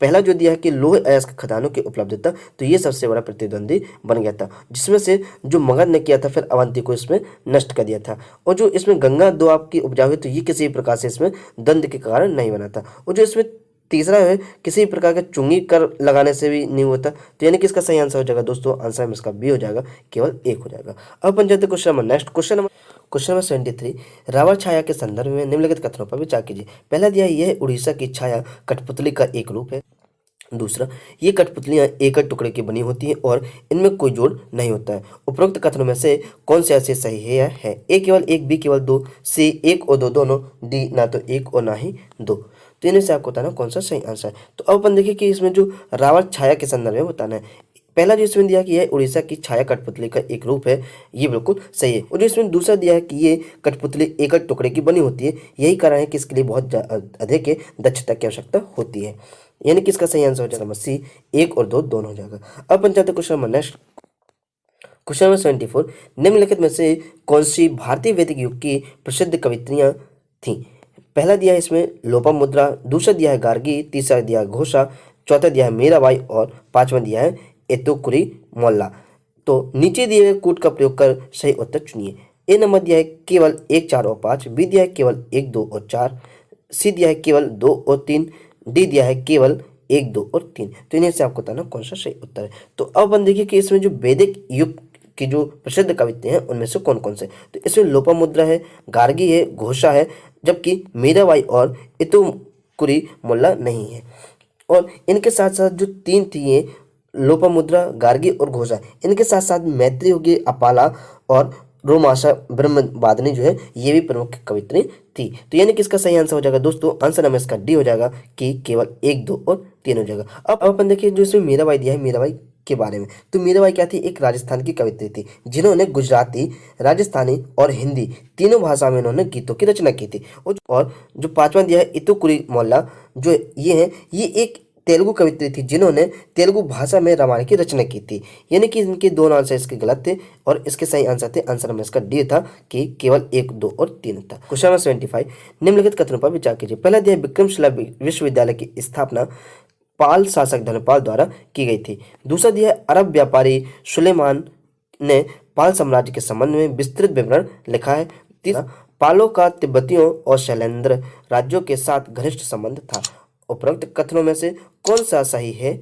पहला जो दिया है कि लौह अयस्क खदानों की उपलब्धता, तो ये सबसे बड़ा प्रतिद्वंदी बन गया था, जिसमें से जो मगध ने किया था फिर अवंती को इसमें नष्ट कर दिया था। और जो इसमें गंगा द्वीप की उपजाऊ है तो ये किसी भी प्रकार से इसमें द्वंद्व के कारण नहीं बना था। और जो इसमें तीसरा है किसी प्रकार का चुंगी कर लगाने से भी नहीं होता। तो यानी कि इसका सही आंसर हो जाएगा दोस्तों, आंसर में इसका बी हो जाएगा, केवल एक हो जाएगा। अब अपन जाते question number next. Question number 73, Ravan छाया के संदर्भ में निम्नलिखित कथनों पर विचार कीजिए। पहला दिया यह उड़ीसा की छाया कठपुतली का एक रूप है, दूसरा ये कठपुतलियां एक टुकड़े की बनी होती हैं और इनमें कोई जोड़ नहीं होता है। उपरोक्त कथनों में से कौन से ऐसे सही है या है? ए केवल एक, बी केवल दो, सी एक और दो दोनों, डी ना तो एक और ना ही दो। तो इनमें से आपको बताना कौन सा सही आंसर है। तो अब अपन देखिए कि इसमें जो रावण छाया के संदर्भ में बताना है। पहला जो इसमें दिया कि यह उड़ीसा की छाया कठपुतली का एक रूप है, ये बिल्कुल सही है। और जो इसमें दूसरा दिया है कि ये कठपुतली एक टुकड़े की बनी होती है, यही कारण है कि इसके लिए बहुत अधिक दक्षता की आवश्यकता होती है। यानी कि इसका सही आंसर हो जाएगा सी, एक और दो दोनों हो जाएगा। अब अपन चलते question number next. Question number 74, निम्नलिखित में से कौन सी भारतीय वैदिक युग की प्रसिद्ध कवित्रियां थीं? पहला दिया है इसमें लोपामुद्रा, दूसरा दिया है गार्गी, तीसरा दिया है घोषा, चौथा दिया है मीराबाई और पांचवा दिया है एतुकुरी मोल्ला। तो नीचे दिए गए कूट का प्रयोग कर सही उत्तर चुनिए। ए नंबर दिया है केवल एक, चार और पाँच, बी दिया है केवल एक, दो और चार, सी दिया है केवल दो और तीन, डी दिया है केवल एक, दो और तीन। तो इन्हें से आपको बताना कौन सा सही उत्तर है। तो अब अपन देखिए कि इसमें जो वैदिक युग की जो प्रसिद्ध कविताएं हैं उनमें से कौन कौन से, तो इसमें लोपामुद्रा है, गार्गी है, घोषा है, जबकि मीराबाई और एतुकुरी मोल्ला नहीं है। और इनके साथ साथ जो तीन थी ये लोपामुद्रा, गार्गी और घोषा, इनके साथ साथ मैत्री होगी, अपाला और रोमाशा ब्रह्मवादिनी जो है ये भी प्रमुख कवित्री थी। तो यानी कि इसका सही आंसर हो जाएगा दोस्तों, आंसर नंबर इसका डी हो जाएगा कि केवल 1, 2 और 3 हो जाएगा। अब अपन देखिए जो इसमें मीराबाई दिया है, मीराबाई के बारे में। तो मीराबाई क्या थी, एक राजस्थान की कवित्री थी जिन्होंने गुजराती, राजस्थानी और हिंदी तीनों भाषा में उन्होंने गीतों की रचना की थी। और जो पांचवा दिया है इतुकुरी मोल्ला, जो ये है ये एक तेलुगु कवित्री थी जिन्होंने तेलुगु भाषा में रामायण की रचना की थी। यानी कि इनके दोनों आंसर इसके गलत थे और इसके सही आंसर थे, आंसर नंबर इसका डी था कि केवल 1, 2 और 3 था। क्वेश्चन नंबर 75, निम्नलिखित कथनों पर विचार कीजिए। पहला दिया विक्रमशिला विश्वविद्यालय की स्थापना पाल शासक धर्मपाल द्वारा की गई थी। दूसरा दिया है अरब व्यापारी सुलेमान ने पाल साम्राज्य के संबंध में विस्तृत विवरण लिखा है। तीसरा, पालों का तिब्बतियों और शैलेंद्र राज्यों के साथ घनिष्ठ संबंध था। उपरोक्त कथनों में से कौन सा सही है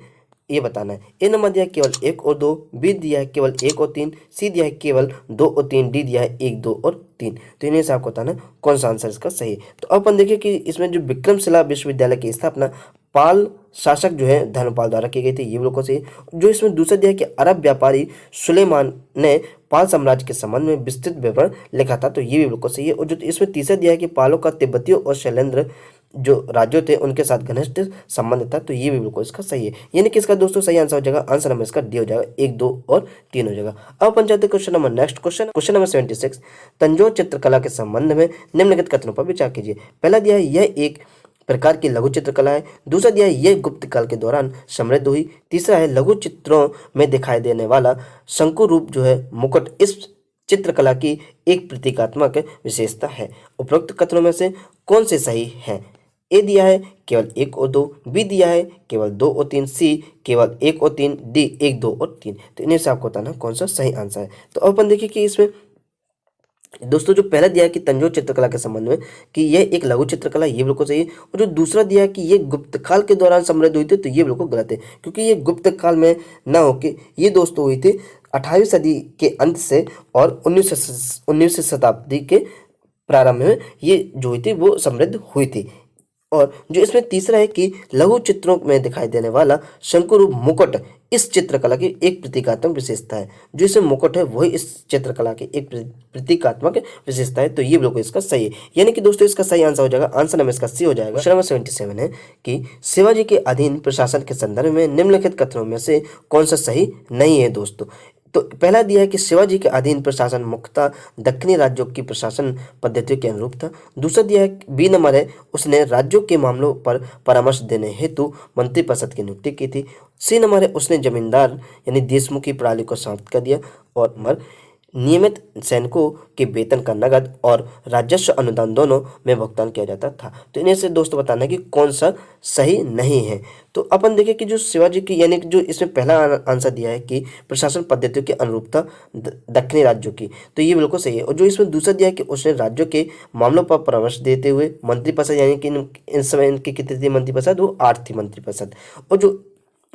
ये बताना है। ए नंबर दिया है केवल 1 और 2, बी दिया है केवल 1 और 3, सी दिया है केवल 2 और 3, डी दिया है 1, 2 और 3। तो इन्हें से आपको बताना कौन सा आंसर इसका सही है। तो अपन देखिए कि इसमें जो विक्रमशिला विश्वविद्यालय की स्थापना पाल शासक जो है धर्मपाल द्वारा की गई थी, ये बिल्कुल सही है। जो इसमें दूसरा दिया है कि अरब व्यापारी सुलेमान ने पाल साम्राज्य के संबंध में विस्तृत विवरण लिखा था, तो ये भी बिल्कुल सही है। और जो इसमें तीसरा दिया है कि पालों का तिब्बतियों और शैलेंद्र जो राज्यों थे उनके साथ घनिष्ठ संबंध था, तो ये भी बिल्कुल इसका सही है। यानी कि इसका दोस्तों सही आंसर हो जाएगा, आंसर नंबर इसका डी हो जाएगा, 1, 2 और 3 हो जाएगा। अब अपन चलते question number next question number 76, Tanjore चित्रकला के संबंध में निम्नलिखित कथनों पर विचार कीजिए। पहला दिया है यह एक प्रकार की लघु चित्रकला है। दूसरा दिया है यह गुप्त काल के दौरान समृद्ध हुई। तीसरा है लघु चित्रों में दिखाई देने वाला शंकु रूप जो है मुकुट इस चित्रकला की एक प्रतीकात्मक विशेषता है। उपरोक्त कथनों में से कौन से सही है। ए दिया है केवल 1 और 2, बी दिया है केवल 2 और 3, सी केवल 1 और 3, डी 1, 2 और 3। तो इन्हें से आपको बताना कौन सा सही आंसर है। तो अपन देखिए कि इसमें दोस्तों जो पहला दिया है कि तंजौर चित्रकला के संबंध में कि यह एक लघु चित्रकला, ये बिल्कुल सही है। और जो दूसरा दिया है कि ये गुप्त काल के दौरान समृद्ध हुई थी, तो ये बिल्कुल गलत है, क्योंकि ये गुप्त काल में न होके ये दोस्तों हुई थी 18वीं सदी के अंत से और 19वीं शताब्दी के प्रारंभ में ये जो हुई थी वो समृद्ध हुई थी। और जो इसमें तीसरा है कि लघु चित्रों में दिखाई देने वाला शंकुरूप मुकुट इस चित्रकला की एक प्रतीकात्मक विशेषता है। जो इसमें मुकुट है वही इस चित्रकला की एक प्रतीकात्मक विशेषता है, तो ये बिल्कुल इसका सही है। यानी कि दोस्तों इसका सही आंसर हो जाएगा, आंसर नंबर इसका सी हो जाएगा। क्वेश्चन नंबर 77 है कि शिवाजी के अधीन प्रशासन के संदर्भ में निम्नलिखित कथनों में से कौन सा सही नहीं है दोस्तों। तो पहला दिया है कि शिवाजी के अधीन प्रशासन मुख्यतः दक्षिणी राज्यों की प्रशासन पद्धतियों के अनुरूप था। दूसरा दिया है बी नंबर है उसने राज्यों के मामलों पर परामर्श देने हेतु मंत्रिपरिषद की नियुक्ति की थी। सी नंबर है उसने जमींदार यानी देशमुखी प्रणाली को समाप्त कर दिया। और नंबर नियमित सैनिकों के वेतन का नगद और राजस्व अनुदान दोनों में भुगतान किया जाता था। तो इन्हें से दोस्तों बताना है कि कौन सा सही नहीं है। तो अपन देखें कि जो शिवाजी की यानी कि जो इसमें पहला आंसर दिया है कि प्रशासन पद्धतियों के अनुरूप था दक्षिणी राज्यों की, तो ये बिल्कुल सही है। और जो इसमें दूसरा दिया है कि उसने राज्यों के मामलों पर परामर्श देते हुए मंत्रिपरिषद यानी कि इस समय इनकी कितनी थी मंत्रिपरिषद, वो 8 थी मंत्रिपरिषद, और जो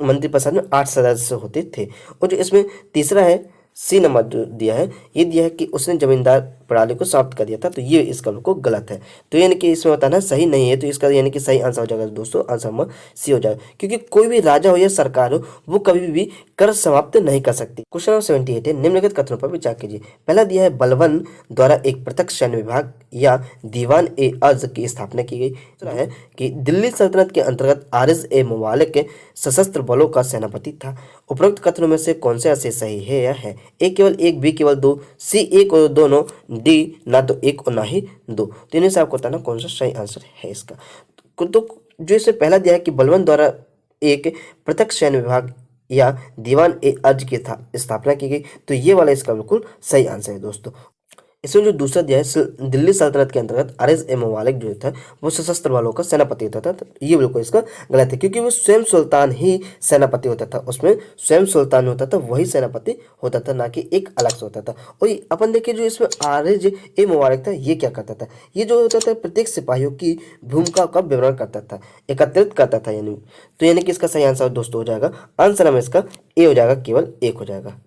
मंत्रिपरिषद में 8 सदस्य होते थे। और जो इसमें तीसरा है सी नंबर जो दिया है ये दिया है कि उसने जमींदार प्रणाली को समाप्त कर दिया था, तो ये इसका बिल्कुल गलत है। तो यानी कि इसमें बताना सही नहीं है, तो इसका यानी कि सही आंसर हो जाएगा दोस्तों, आंसर नंबर सी हो जाएगा, क्योंकि कोई भी राजा हो या सरकार हो वो कभी भी कर समाप्त नहीं कर सकती। क्वेश्चन नंबर 78 है निम्नलिखित कथनों पर विचार कीजिए। पहला दिया है बलवन द्वारा एक पृथक सैन्य विभाग या दीवान ए अर्ज की स्थापना की गई। दूसरा है कि दिल्ली सल्तनत के अंतर्गत आरिज ए मुबालिक के सशस्त्र बलों का सेनापति था। उपरोक्त कथनों में से कौन से ऐसे सही है या है। ए केवल 1, बी केवल 2, सी 1 और दोनों, डी ना तो 1 और ना ही 2। तो इन्हें से आपको बताना कौन सा सही आंसर है इसका। तो जो इससे पहला दिया है कि बलवन द्वारा एक पृथक सैन्य विभाग या दीवान ए अर्ज की स्थापना की गई, तो ये वाला इसका बिल्कुल सही आंसर है दोस्तों। इसमें जो दूसरा दिया है दिल्ली सल्तनत के अंतर्गत आरिज ए मुबालिक जो था वो सशस्त्र बलों का सेनापति होता था, तो ये बिल्कुल इसका गलत है, क्योंकि वो स्वयं सुल्तान ही सेनापति होता था, उसमें स्वयं सुल्तान होता था वही सेनापति होता था, ना कि एक अलग से होता था। और अपन देखिए जो इसमें आरिज ए मुबालिक था ये क्या करता था, ये जो होता था प्रत्येक सिपाहियों की भूमिका का विवरण करता था, एकत्रित करता था यानी। तो यानी कि इसका सही आंसर दोस्तों हो जाएगा, आंसर हमें इसका ए हो जाएगा, केवल 1 हो जाएगा।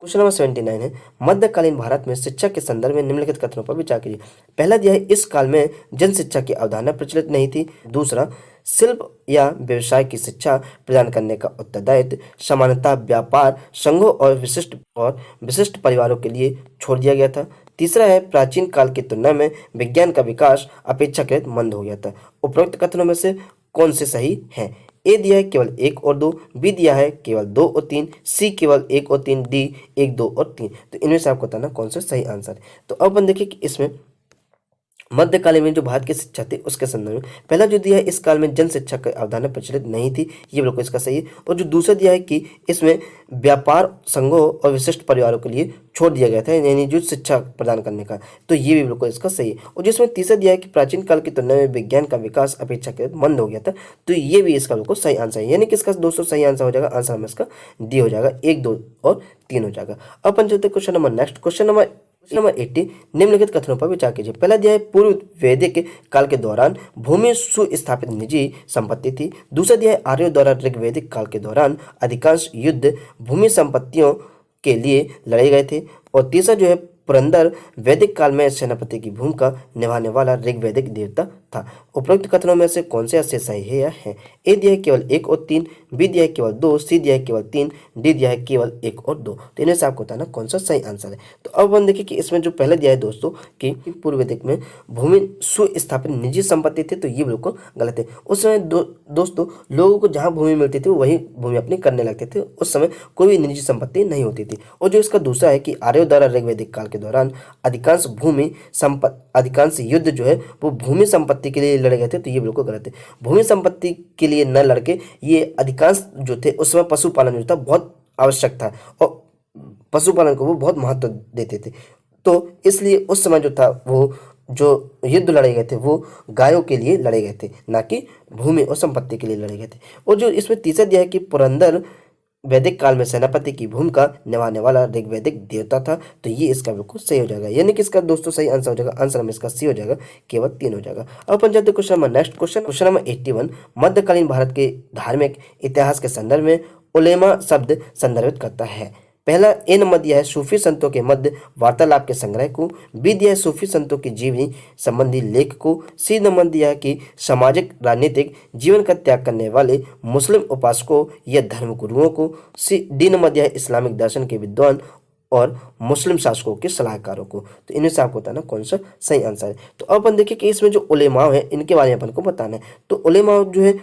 क्वेश्चन नंबर 79 है, मध्यकालीन भारत में शिक्षा के संदर्भ में निम्नलिखित कथनों पर विचार कीजिए। पहला दिया है, इस काल में जन शिक्षा की अवधारणा प्रचलित नहीं थी। दूसरा, शिल्प या व्यवसाय की शिक्षा प्रदान करने का उत्तरदायित्व सामान्यतः व्यापार संघों और विशिष्ट परिवारों के लिए छोड़ दिया गया था। तीसरा है, प्राचीन काल की तुलना में विज्ञान का विकास अपेक्षाकृत मंद हो गया था। उपरोक्त कथनों में से कौन से सही हैं? ए दिया है केवल 1 और 2, बी दिया है केवल 2 और 3, सी केवल 1 और 3, डी 1, 2 और 3। तो इनमें से आपको बताना कौन सा सही आंसर है। तो अब अपन देखिए कि इसमें मध्यकालीन में जो भारत की शिक्षा थी उसके संदर्भ में पहला जो दिया है, इस काल में जन शिक्षा की अवधारणा प्रचलित नहीं थी, ये बिल्कुल इसका सही है। और जो दूसरा दिया है कि इसमें व्यापार संघों और विशिष्ट परिवारों के लिए छोड़ दिया गया था, यानी जो शिक्षा प्रदान करने का, तो ये भी बिल्कुल इसका सही है। और जिसमें तीसरा दिया है कि प्राचीन काल की तुलना में विज्ञान का विकास अपेक्षाकृत मंद हो गया था, तो ये भी इसका बिल्कुल सही आंसर है। यानी कि इसका दोस्तों सही आंसर हो जाएगा, आंसर हमें इसका डी हो जाएगा, 1, 2 और 3 हो जाएगा। अब अपन चलते question number next, question number 80, निम्नलिखित कथनों पर विचार कीजिए। पहला दिया है, पूर्व वैदिक काल के दौरान भूमि सुस्थापित निजी संपत्ति थी। दूसरा दिया है, आर्यों द्वारा ऋग्वैदिक काल के दौरान अधिकांश युद्ध भूमि संपत्तियों के लिए लड़े गए थे। और तीसरा जो है, पुरंदर वैदिक काल में सेनापति की भूमिका निभाने वाला ऋग्वैदिक देवता था। उपरोक्त कथनों में से कौन से अच्छे सही है या है? ए दिया है केवल 1 और 3, बी दिया है केवल 2, सी दिया है केवल 3, डी दिया है केवल 1 और 2। तो इन्हें से आपको बताना कौन सा सही आंसर है। तो अब हम देखिए कि इसमें जो पहले दिया है दोस्तों कि पूर्व वैदिक में भूमि सुस्थापित निजी संपत्ति थी, तो ये बिल्कुल गलत है। उस समय दोस्तों लोगों को जहाँ भूमि मिलती थी वही भूमि अपनी करने लगते थे, उस समय कोई भी निजी संपत्ति नहीं होती थी। और जो इसका दूसरा है कि आर्यों द्वारा ऋग्वैदिक काल के दौरान अधिकांश युद्ध जो है वो भूमि संपत्ति के लिए लड़े गए थे, तो ये बिल्कुल गलत है। भूमि संपत्ति के लिए न लड़के ये अधिकांश जो थे उस समय पशुपालन जो था बहुत आवश्यक था, और पशुपालन को वो बहुत महत्व देते थे। तो इसलिए उस समय जो था वो जो युद्ध लड़े गए थे वो गायों के लिए लड़े गए थे, ना कि भूमि और संपत्ति के लिए लड़े गए थे। और जो इसमें तीसरा दिया है कि पुरंदर वैदिक काल में सेनापति की भूमिका निभाने वाला ऋग्वैदिक देवता था, तो ये इसका बिल्कुल सही हो जाएगा। यानी कि इसका दोस्तों सही आंसर हो जाएगा, आंसर में इसका सी हो जाएगा, केवल 3 हो जाएगा। अब अपन चलते question number next, question number 81, मध्यकालीन भारत के धार्मिक इतिहास के संदर्भ में उलेमा शब्द संदर्भित करता है। पहला ए नंबर दिया है, सूफी संतों के मध्य वार्तालाप के संग्रह को। बी दिया है, सूफी संतों की जीवनी संबंधी लेख को। सी नंबर दिया है कि सामाजिक राजनीतिक जीवन का त्याग करने वाले मुस्लिम उपासकों या धर्मगुरुओं को। डी नंबर दिया है, इस्लामिक दर्शन के विद्वान और मुस्लिम शासकों के सलाहकारों को। तो इनमें से आपको बताना कौन सा सही आंसर है। तो अब अपन देखिए कि इसमें जो उलेमाओं है इनके बारे में अपन को बताना है। तो उलेमाओं जो है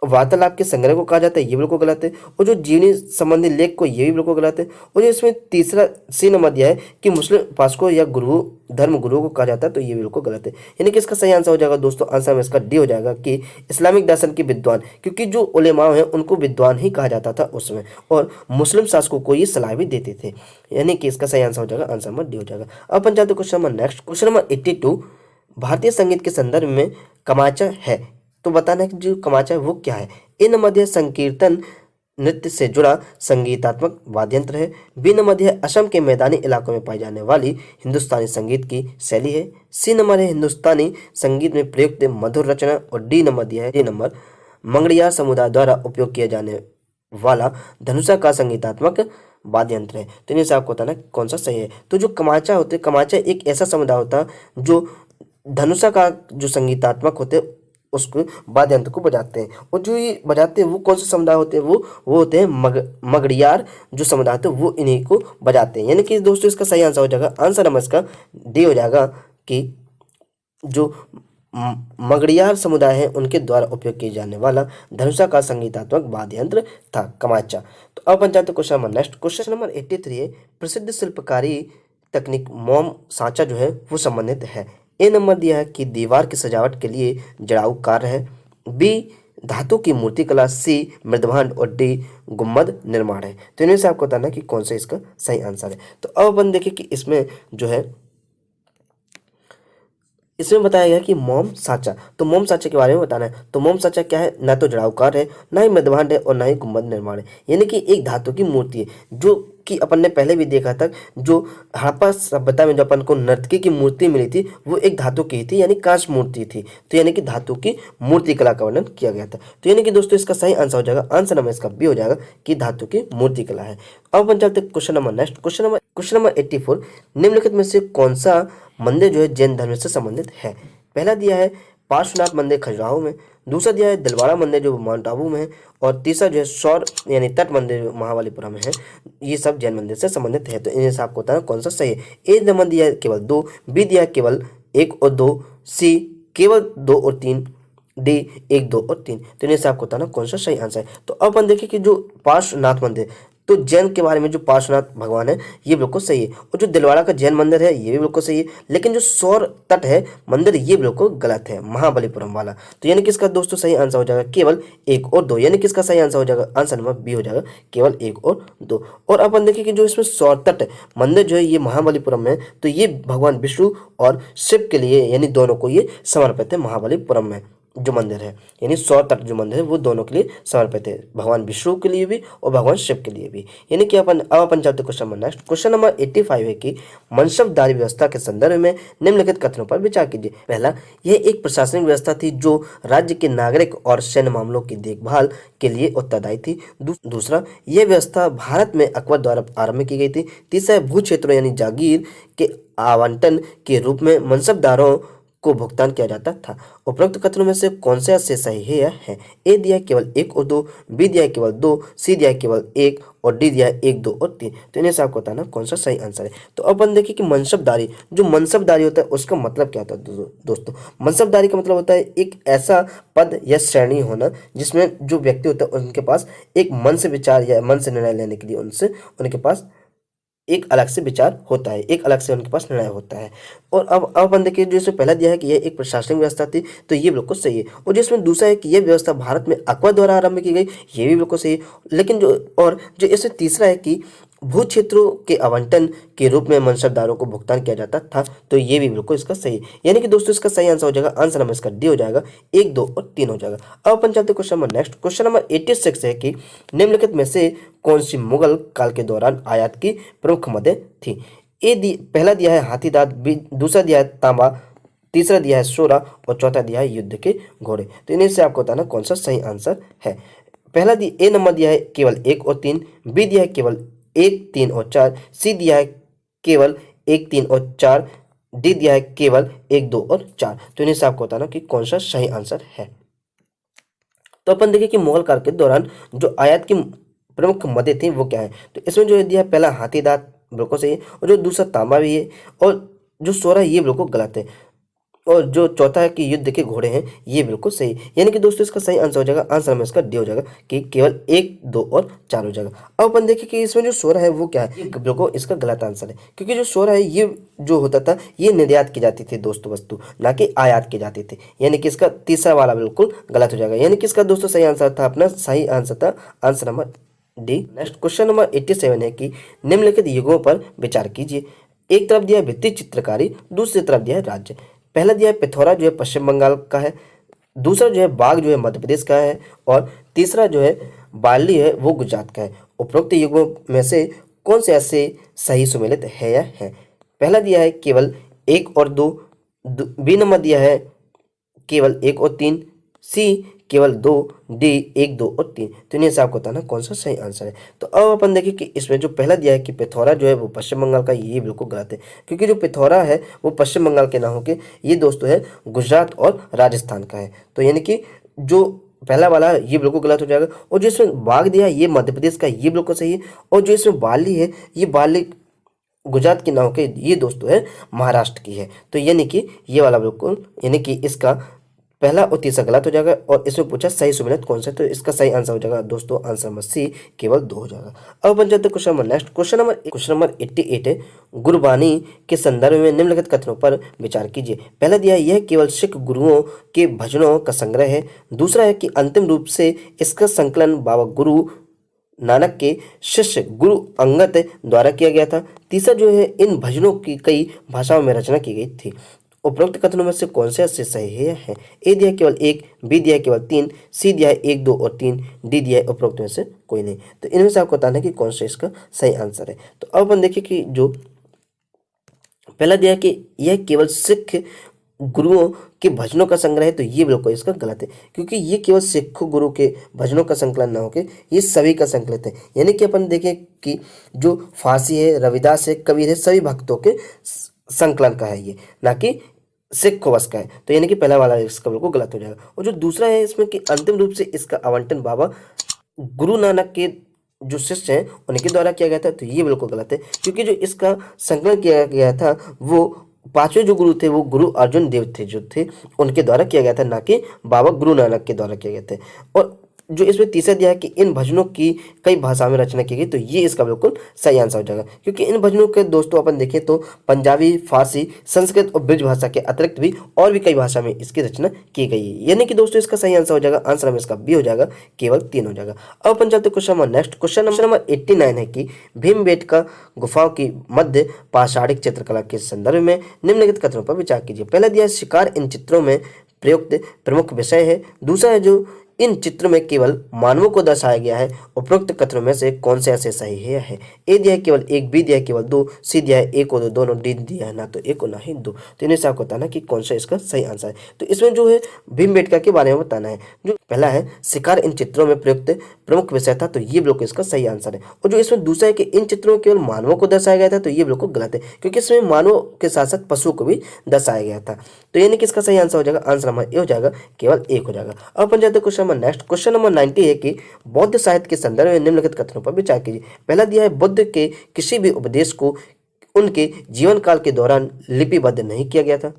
वार्तालाप के संग्रह को कहा जाता है, ये बिल्कुल गलत है। और जो जीवनी संबंधी लेख को, ये भी बिल्कुल गलत है। और जो इसमें तीसरा सी नंबर दिया है कि मुस्लिम उपासकों या धर्म गुरुओं को कहा जाता है, तो ये बिल्कुल गलत है। यानी कि इसका सही आंसर हो जाएगा दोस्तों, आंसर में इसका डी हो जाएगा कि इस्लामिक दर्शन के विद्वान, क्योंकि जो उलेमाओं हैं उनको विद्वान ही कहा जाता था उस समय, और मुस्लिम शासकों को ये सलाह भी देते थे। यानी कि इसका सही आंसर हो जाएगा, आंसर नंबर डी हो जाएगा। अब अपन जाते question number next, question number 82, भारतीय संगीत के संदर्भ में कमाचा है, तो बताना है कि जो कमाचा है वो क्या है। ए नंबर दिया संकीर्तन नृत्य से जुड़ा संगीतात्मक वाद्य यंत्र है। बी नंबर दिया असम के मैदानी इलाकों में पाई जाने वाली हिंदुस्तानी संगीत की शैली है। सी नंबर है हिंदुस्तानी संगीत में प्रयुक्त मधुर रचना। और डी नंबर दिया है, डी नंबर मंगड़िया समुदाय द्वारा उपयोग किया जाने वाला धनुषा का संगीतात्मक वाद्य यंत्र है। तो इनमें से आपको बताना कौन सा सही है। तो जो कमाचा होते, कमाचा एक ऐसा समुदाय होता है जो धनुषा का जो संगीतात्मक होते उसको वाद्य यंत्र को बजाते हैं। और जो ये बजाते हैं वो कौन से समुदाय होते हैं, वो होते हैं मगड़ियार जो समुदाय होते हैं वो इन्हीं को बजाते हैं। यानी कि दोस्तों इसका सही आंसर हो जाएगा, आंसर नंबर इसका डी हो जाएगा कि जो मगड़ियार समुदाय है उनके द्वारा उपयोग किए जाने वाला धनुषा का संगीतात्मक वाद्य यंत्र था कमाचा। तो अब बन जाते question number next, question number 83 है, प्रसिद्ध शिल्पकारी तकनीक मोम सांचा जो है वो संबंधित है। ए नंबर दिया है कि दीवार की सजावट के लिए जड़ाऊ कार्य है। बी धातु की मूर्तिकला। सी मृदभांड। और डी गुम्बद निर्माण है। तो इनमें से आपको बताना कि कौन सा इसका सही आंसर है। तो अब अपन देखिए कि इसमें जो है इसमें बताया गया कि मोम साचा, तो मोम साचा के बारे में बताना है। तो मोम साचा क्या है, ना तो जड़ाऊकार है, ना ही मध्यभांड है और ना ही गुंबद निर्माण है, यानी कि एक धातु की मूर्ति है, जो कि अपन ने पहले भी देखा था। जो हड़प्पा सभ्यता में जो अपन को नर्तकी की मूर्ति मिली थी वो एक धातु की ही थी, यानी कांच मूर्ति थी। तो यानी कि धातु की मूर्ति कला का वर्णन किया गया था। तो यानी कि दोस्तों इसका सही आंसर हो जाएगा, आंसर नंबर इसका बी हो जाएगा कि धातु की मूर्ति कला है। अब अपन चलते question number next, question number 84, निम्नलिखित में से कौन सा मंदिर जो है जैन धर्म से संबंधित है। पहला दिया है पार्श्वनाथ मंदिर खजुराहो में, दूसरा दिया है दिलवाड़ा मंदिर जो माउंट आबू में है, और तीसरा जो है सौर यानी तट मंदिर जो महाबलीपुरम में है। ये सब जैन मंदिर से संबंधित है। तो इन्हें से आपको बताना कौन सा सही है। ए नंबर दिया है केवल 2, बी दिया है केवल 1 और 2, सी केवल 2 और 3, डी 1, 2 और 3। तो इन्हें से आपको बताना कौन सा सही आंसर है। तो अब अपन देखिए कि जो पार्श्वनाथ मंदिर, तो जैन के बारे में जो पार्श्वनाथ भगवान है ये बिल्कुल सही है, और जो दिलवाड़ा का जैन मंदिर है ये भी बिल्कुल सही है, लेकिन जो सौर तट है मंदिर ये बिल्कुल गलत है, महाबलीपुरम वाला। तो यानी कि इसका दोस्तों सही आंसर हो जाएगा केवल 1 और 2, यानी कि इसका सही आंसर हो जाएगा, आंसर नंबर बी हो जाएगा केवल 1 और 2। और अपन देखिए कि जो इसमें सौर तट मंदिर जो है ये महाबलीपुरम में है, तो ये भगवान विष्णु और शिव के लिए यानी दोनों को ये समर्पित है। महाबलीपुरम में जो मंदिर है यानी सौर तट जो मंदिर है वो दोनों के लिए समर्पित है, भगवान विष्णु के लिए भी और भगवान शिव के लिए भी। यानी कि अपन चलते question number next, question number 85 है कि मनसबदारी व्यवस्था के संदर्भ में निम्नलिखित कथनों पर विचार कीजिए। पहला, यह एक प्रशासनिक व्यवस्था थी जो राज्य के नागरिक और सैन्य मामलों की देखभाल के लिए उत्तरदायी थी। दूसरा, यह व्यवस्था भारत में अकबर द्वारा आरंभ की गई थी। तीसरा, भू क्षेत्रों यानी जागीर के आवंटन के रूप में मनसबदारों को भुगतान किया जाता था। उपरोक्त कथनों में से कौन सा से सही है या है। ए दिया है केवल 1 और 2, बी दिया है केवल 2, सी दिया है केवल 1 और डी दिया है 1, 2 और 3। तो इन्हें से आपको बताना कौन सा सही आंसर है। तो अपन देखिए कि मनसबदारी, जो मनसबदारी होता है उसका मतलब क्या होता है दोस्तों। मनसबदारी का मतलब होता है एक ऐसा पद या श्रेणी होना जिसमें जो व्यक्ति होता है उनके पास एक मन से विचार या मन से निर्णय लेने के लिए उनके पास एक अलग से विचार होता है, एक अलग से उनके पास निर्णय होता है। और अब अपन देखिए जो इसमें पहला दिया है कि यह एक प्रशासनिक व्यवस्था थी, तो ये बिल्कुल सही है। और जिसमें दूसरा है कि यह व्यवस्था भारत में अकबर द्वारा आरंभ की गई, ये भी बिल्कुल सही है। लेकिन जो इसमें तीसरा है कि भू क्षेत्रों के आवंटन के रूप में मनसबदारों को भुगतान किया जाता था, तो ये भी बिल्कुल इसका सही है। यानी कि दोस्तों इसका सही आंसर हो जाएगा, आंसर नंबर इसका डी हो जाएगा, 1, 2 और 3 हो जाएगा। अब अपन चलते question number next, question number 86 है कि निम्नलिखित में से कौन सी मुगल काल के दौरान आयात की प्रमुख मदें थी। पहला दिया है हाथी दांत, दूसरा दिया है तांबा, तीसरा दिया है सोरा और चौथा दिया है युद्ध के घोड़े। तो इन्हीं से आपको बताना कौन सा सही आंसर है। पहला ए नंबर दिया है केवल 1 और 3, बी दिया है केवल 1, 3 और 4, सी दिया है केवल 1, 3 और 4, डी दिया है केवल 1, 2 और 4। तो इन्हीं से आपको बताना कि कौन सा सही आंसर है। तो अपन देखिए कि मुगल काल के दौरान जो आयात की प्रमुख मदें थी वो क्या है। तो इसमें जो दिया है पहला हाथी दांत बिल्कुल सही है, और जो दूसरा तांबा भी है, और जो सोरा ये बिल्कुल गलत है, और जो चौथा है कि युद्ध के घोड़े हैं ये बिल्कुल सही है। यानी कि दोस्तों इसका सही आंसर हो जाएगा, आंसर में इसका डी हो जाएगा कि केवल 1, 2 और 4 हो जाएगा। अब अपन देखिए कि इसमें जो सोरा है वो क्या है, ये बिल्कुल इसका गलत आंसर है, क्योंकि जो सोरा है ये जो होता था ये निर्यात की जाती थी दोस्तों वस्तु, ना कि आयात की जाती थी। यानी कि इसका तीसरा वाला बिल्कुल गलत हो जाएगा। यानी कि इसका दोस्तों सही आंसर था, अपना सही आंसर था answer number D. Next question number 87 है कि निम्नलिखित युगों पर विचार कीजिए। एक तरफ दिया है भित्ति चित्रकारी, दूसरी तरफ दिया है राज्य। पहला दिया है पिथौरा जो है पश्चिम बंगाल का है, दूसरा जो है बाग जो है मध्य प्रदेश का है, और तीसरा जो है बाली है वो गुजरात का है। उपरोक्त युगों में से कौन से ऐसे सही सुमेलित है या है। पहला दिया है केवल 1 और 2, बी नंबर दिया है केवल 1 और 3, सी केवल 2, डी 1, 2 और 3। तो इन्हें से आपको बताना कौन सा सही आंसर है। तो अब अपन देखिए कि इसमें जो पहला दिया है कि पिथौरा जो है वो पश्चिम बंगाल का, ये बिल्कुल गलत है, क्योंकि जो पिथौरा है वो पश्चिम बंगाल के ना होके ये दोस्तों है गुजरात और राजस्थान का है। तो यानी कि जो पहला वाला है ये बिल्कुल गलत हो जाएगा, और जो इसमें बाग दिया है ये मध्य प्रदेश का, ये बिल्कुल सही है, और जो इसमें बाली है ये बाली गुजरात की ना होके ये दोस्तों है महाराष्ट्र की है। तो यानी कि ये वाला बिल्कुल, यानी कि इसका पहला और तीसरा गलत हो जाएगा, और इसमें पूछा सही सुमेलित कौन सा, तो इसका सही आंसर हो जाएगा दोस्तों आंसर नंबर सी केवल 2 हो जाएगा। अब बन जाते question number next, question number 88 है गुरबानी के संदर्भ में निम्नलिखित कथनों पर विचार कीजिए। पहला दिया है यह केवल सिख गुरुओं के भजनों का संग्रह है, दूसरा है कि अंतिम रूप से इसका संकलन बाबा गुरु नानक के शिष्य गुरु अंगद द्वारा किया गया था, तीसरा जो है इन भजनों की कई भाषाओं में रचना की गई थी। उपरोक्त कथनों में से कौन से अस्सी सही है? ए दिया है केवल 1, बी दिया है केवल 3, सी दिया है 1, 2 और 3, डी दिया है उपरोक्त में से कोई नहीं। तो इनमें से आपको बताना है कि कौन सा इसका सही आंसर है। तो अब अपन देखिए कि जो पहला दिया है कि यह केवल सिख गुरुओं के भजनों का संग्रह है, तो ये बिल्कुल इसका गलत है, क्योंकि ये केवल सिख गुरु के भजनों का संकलन ना होकर ये सभी का संकलित है। यानी कि अपन देखें कि जो फांसी है, रविदास है, कबीर है, सभी भक्तों के संकलन का है ये, ना कि सिख बस का है। तो यानी कि पहला वाला इसका बिल्कुल गलत हो जाएगा। और जो दूसरा है इसमें कि अंतिम रूप से इसका आवंटन बाबा गुरु नानक के जो शिष्य हैं उनके द्वारा किया गया था, तो ये बिल्कुल गलत है, क्योंकि जो इसका संकलन किया गया था वो पांचवें जो गुरु थे वो गुरु अर्जुन देव थे जो थे उनके द्वारा किया गया था, ना कि बाबा गुरु नानक के द्वारा किया गया था। और जो इसमें तीसरा दिया है कि इन भजनों की कई भाषाओं में रचना की गई, तो ये इसका बिल्कुल सही आंसर हो जाएगा, क्योंकि इन भजनों के दोस्तों अपन देखें तो पंजाबी, फारसी, संस्कृत और ब्रिज भाषा के अतिरिक्त भी और भी कई भाषा में इसकी रचना की गई है। यानी कि दोस्तों इसका सही आंसर हो जाएगा, आंसर में इसका बी हो जाएगा, केवल 3 हो जाएगा। अब अपन चलते question number next. Question number 89 है कि भीमबेटका गुफाओं की मध्य पाषाणिक चित्रकला के संदर्भ में निम्नलिखित कथनों पर विचार कीजिए। पहला दिया शिकार इन चित्रों में प्रयुक्त प्रमुख विषय है। दूसरा है जो इन चित्रों में केवल मानवों को दर्शाया गया है। उपरोक्त कथनों में से कौन से ऐसे सही है? ए दिया है केवल 1, बी दिया है केवल 2, सी दिया है 1 और 2 दोनों, डी दिया है ना तो 1 और ना ही 2। तो इन्हें से आपको बताना कि कौन सा इसका सही आंसर है। तो इसमें जो है भीमबेटका के बारे में बताना है। जो पहला है शिकार इन चित्रों में प्रयुक्त प्रमुख विषय था, तो ये बिल्कुल इसका सही आंसर है। और जो इसमें दूसरा है कि इन चित्रों में केवल मानवों को दर्शाया गया था, तो ये बिल्कुल गलत है, क्योंकि इसमें मानवों के साथ साथ पशु को भी दर्शाया गया था। तो यानी कि इसका सही आंसर हो जाएगा, आंसर नंबर ए हो जाएगा, केवल 1 हो जाएगा। अब अपन जाते हैं question number next. Question number 90 है कि बौद्ध साहित्य के संदर्भ में निम्नलिखित कथनों पर विचार कीजिए। पहला दिया है बुद्ध के किसी भी उपदेश को उनके जीवन काल के दौरान लिपिबद्ध नहीं किया गया था।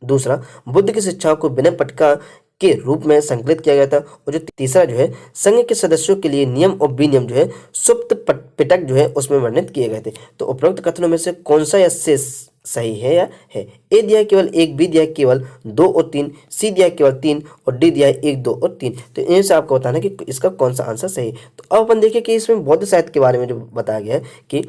दूसरा, बुद्ध की शिक्षाओं को विनय पटका के रूप में संकलित किया गया था। और जो तीसरा जो है संघ के सदस्यों के लिए नियम और विनियम जो है सुप्त पिटक जो है उसमें वर्णित किए गए थे। तो उपरोक्त कथनों में से कौन सा इससे सही है या है? ए दिया है केवल 1, बी दिया है केवल 2 और 3, सी दिया है केवल 3 और डी दिया है 1, 2 और 3। तो इनमें से आपको बताना है कि इसका कौन सा आंसर सही है। तो अब अपन देखिए कि इसमें बौद्ध साहित्य के बारे में जो बताया गया है कि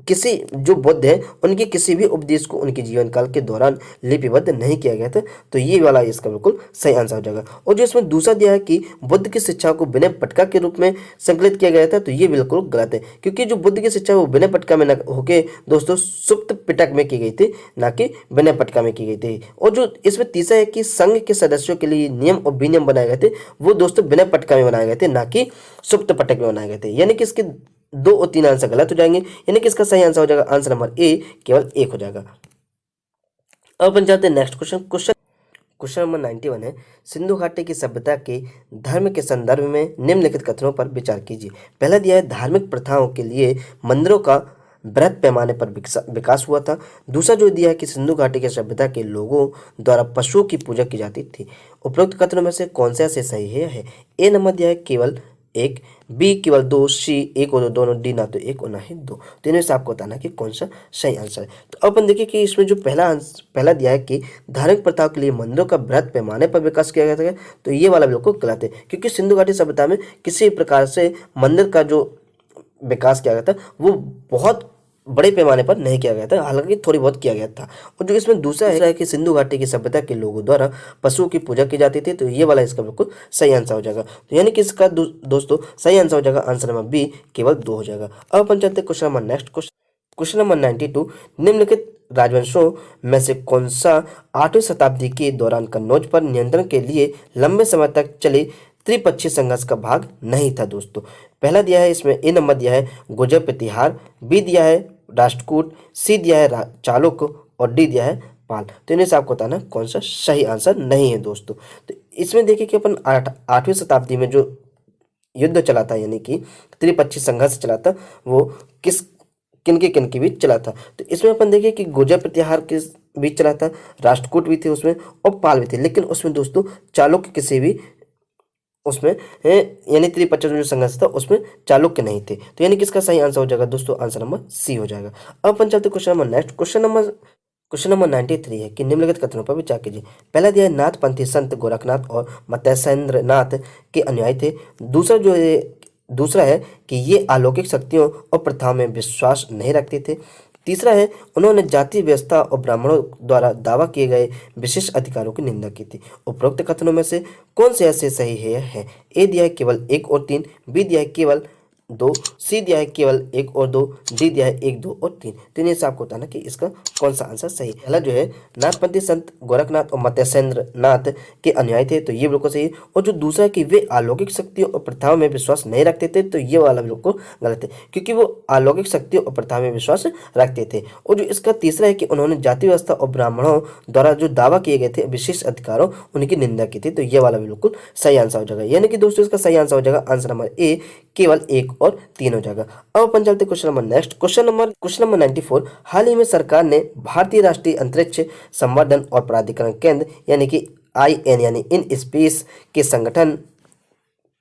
किसी जो बुद्ध है उनके किसी भी उपदेश को उनके जीवन काल के दौरान लिपिबद्ध नहीं किया गया था, तो ये वाला इसका बिल्कुल सही आंसर हो जाएगा। और जो इसमें दूसरा दिया है कि बुद्ध की शिक्षा को विनय पटका के रूप में संकलित किया गया था, तो ये बिल्कुल गलत है, क्योंकि जो बुद्ध की शिक्षा वो विनय पटका में न होके दोस्तों सुप्त पिटक में की गई थी, ना कि विनय पटका में की गई थी। और जो इसमें तीसरा है कि संघ के सदस्यों के लिए नियम और विनियम बनाए गए थे, वो दोस्तों विनय पटका में बनाए गए थे, ना कि सुप्त पटक में बनाए गए थे। यानी कि इसके 2 और 3 आंसर गलत हो जाएंगे, यानी कि इसका सही आंसर हो जाएगा, आंसर नंबर ए, केवल 1 हो जाएगा। अब अपन जाते हैं नेक्स्ट क्वेश्चन नंबर 91 है सिंधु घाटी की सभ्यता के धर्म के संदर्भ में निम्नलिखित कथनों पर विचार कीजिए। पहला दिया है धार्मिक प्रथाओं के लिए मंदिरों का बृहत पैमाने पर विकास हुआ था। दूसरा जो दिया है कि सिंधु घाटी की सभ्यता के लोगों द्वारा पशुओं की पूजा की जाती थी। उपरोक्त कथनों में से कौन सा ऐसे सही है? ए नंबर दिया है केवल 1, बी केवल 2, सी 1 और 2 दोनों, डी ना तो 1 और ना ही 2। तो इनमें से आपको बताना है कि कौन सा सही आंसर है। तो अपन देखिए कि इसमें जो पहला दिया है कि धार्मिक प्रथाओं के लिए मंदिरों का बृहत पैमाने पर विकास किया गया था, तो ये वाला बिल्कुल गलत है, क्योंकि सिंधु घाटी सभ्यता में किसी प्रकार से मंदिर का जो विकास किया गया था वो बहुत बड़े पैमाने पर नहीं किया गया था, हालांकि थोड़ी बहुत किया गया था। और जो इसमें दूसरा है कि सिंधु घाटी की सभ्यता के लोगों द्वारा पशुओं की पूजा की जाती थी, तो ये वाला इसका बिल्कुल सही आंसर हो जाएगा। तो यानी कि इसका दोस्तों सही आंसर हो जाएगा, आंसर नंबर बी, केवल 2 हो जाएगा। अब अपन चलते question number next. Question number 92, निम्नलिखित राजवंशों में से कौन सा 8वीं शताब्दी के दौरान कन्नौज पर नियंत्रण के लिए लंबे समय तक चले त्रिपक्षीय संघर्ष का भाग नहीं था? दोस्तों पहला दिया है इसमें ए नंबर दिया है गुर्जर प्रतिहार, बी दिया है राष्ट्रकूट, सी दिया है चालुक्य और डी दिया है पाल। तो इन्हें से आपको बताना कौन सा सही आंसर नहीं है दोस्तों। तो इसमें देखिए कि अपन 8वीं शताब्दी में जो युद्ध चला था, यानी कि त्रिपक्षीय संघर्ष चला था, वो किन के बीच चला था। तो इसमें अपन देखिए कि गुर्जर प्रतिहार के बीच चला था, राष्ट्रकूट भी थे उसमें और पाल भी थे, लेकिन उसमें दोस्तों चालुक्य किसी भी उसमें यानी त्रिपक्षीय जो संघर्ष था उसमें चालुक्य नहीं थे। तो यानी कि इसका सही आंसर हो जाएगा दोस्तों, आंसर नंबर सी हो जाएगा। अब अपन चलते question number next. Question number 93 है कि निम्नलिखित कथनों पर विचार कीजिए। पहला दिया है नाथपंथी संत गोरखनाथ और मत्स्येंद्र नाथ के अनुयायी थे। दूसरा है कि ये अलौकिक शक्तियों और प्रथाओं में विश्वास नहीं रखते थे। तीसरा है उन्होंने जाति व्यवस्था और ब्राह्मणों द्वारा दावा किए गए विशेष अधिकारों की निंदा की थी। उपरोक्त कथनों में से कौन से ऐसे सही है? ए दिया है केवल 1 और 3, बी दिया है केवल 2, सी दिया है केवल 1 और 2, डी दिया है 1, 2 और 3। तो इन्हें से आपको बताना कि इसका कौन सा आंसर सही है। पहला जो है नाथपंथी संत गोरखनाथ और मत्स्येंद्र नाथ के अनुयायी थे, तो ये बिल्कुल सही है। और जो दूसरा है कि वे अलौकिक शक्तियों और प्रथाओं में विश्वास नहीं रखते थे, तो ये वाला बिल्कुल गलत है, क्योंकि वो अलौकिक शक्तियों और प्रथाओं में विश्वास रखते थे। और जो इसका तीसरा है कि उन्होंने जाति व्यवस्था और ब्राह्मणों द्वारा जो दावा किए गए थे विशेष अधिकारों उनकी निंदा की थी, तो ये वाला बिल्कुल सही आंसर हो जाएगा। यानी कि दोस्तों इसका सही आंसर हो जाएगा आंसर नंबर ए केवल 1 और 3 हो जाएगा। अब अपन चलते question number next, question number 94। हाल ही में सरकार ने भारतीय राष्ट्रीय अंतरिक्ष संवर्धन और प्राधिकरण केंद्र यानी कि IN यानी इन स्पेस के संगठन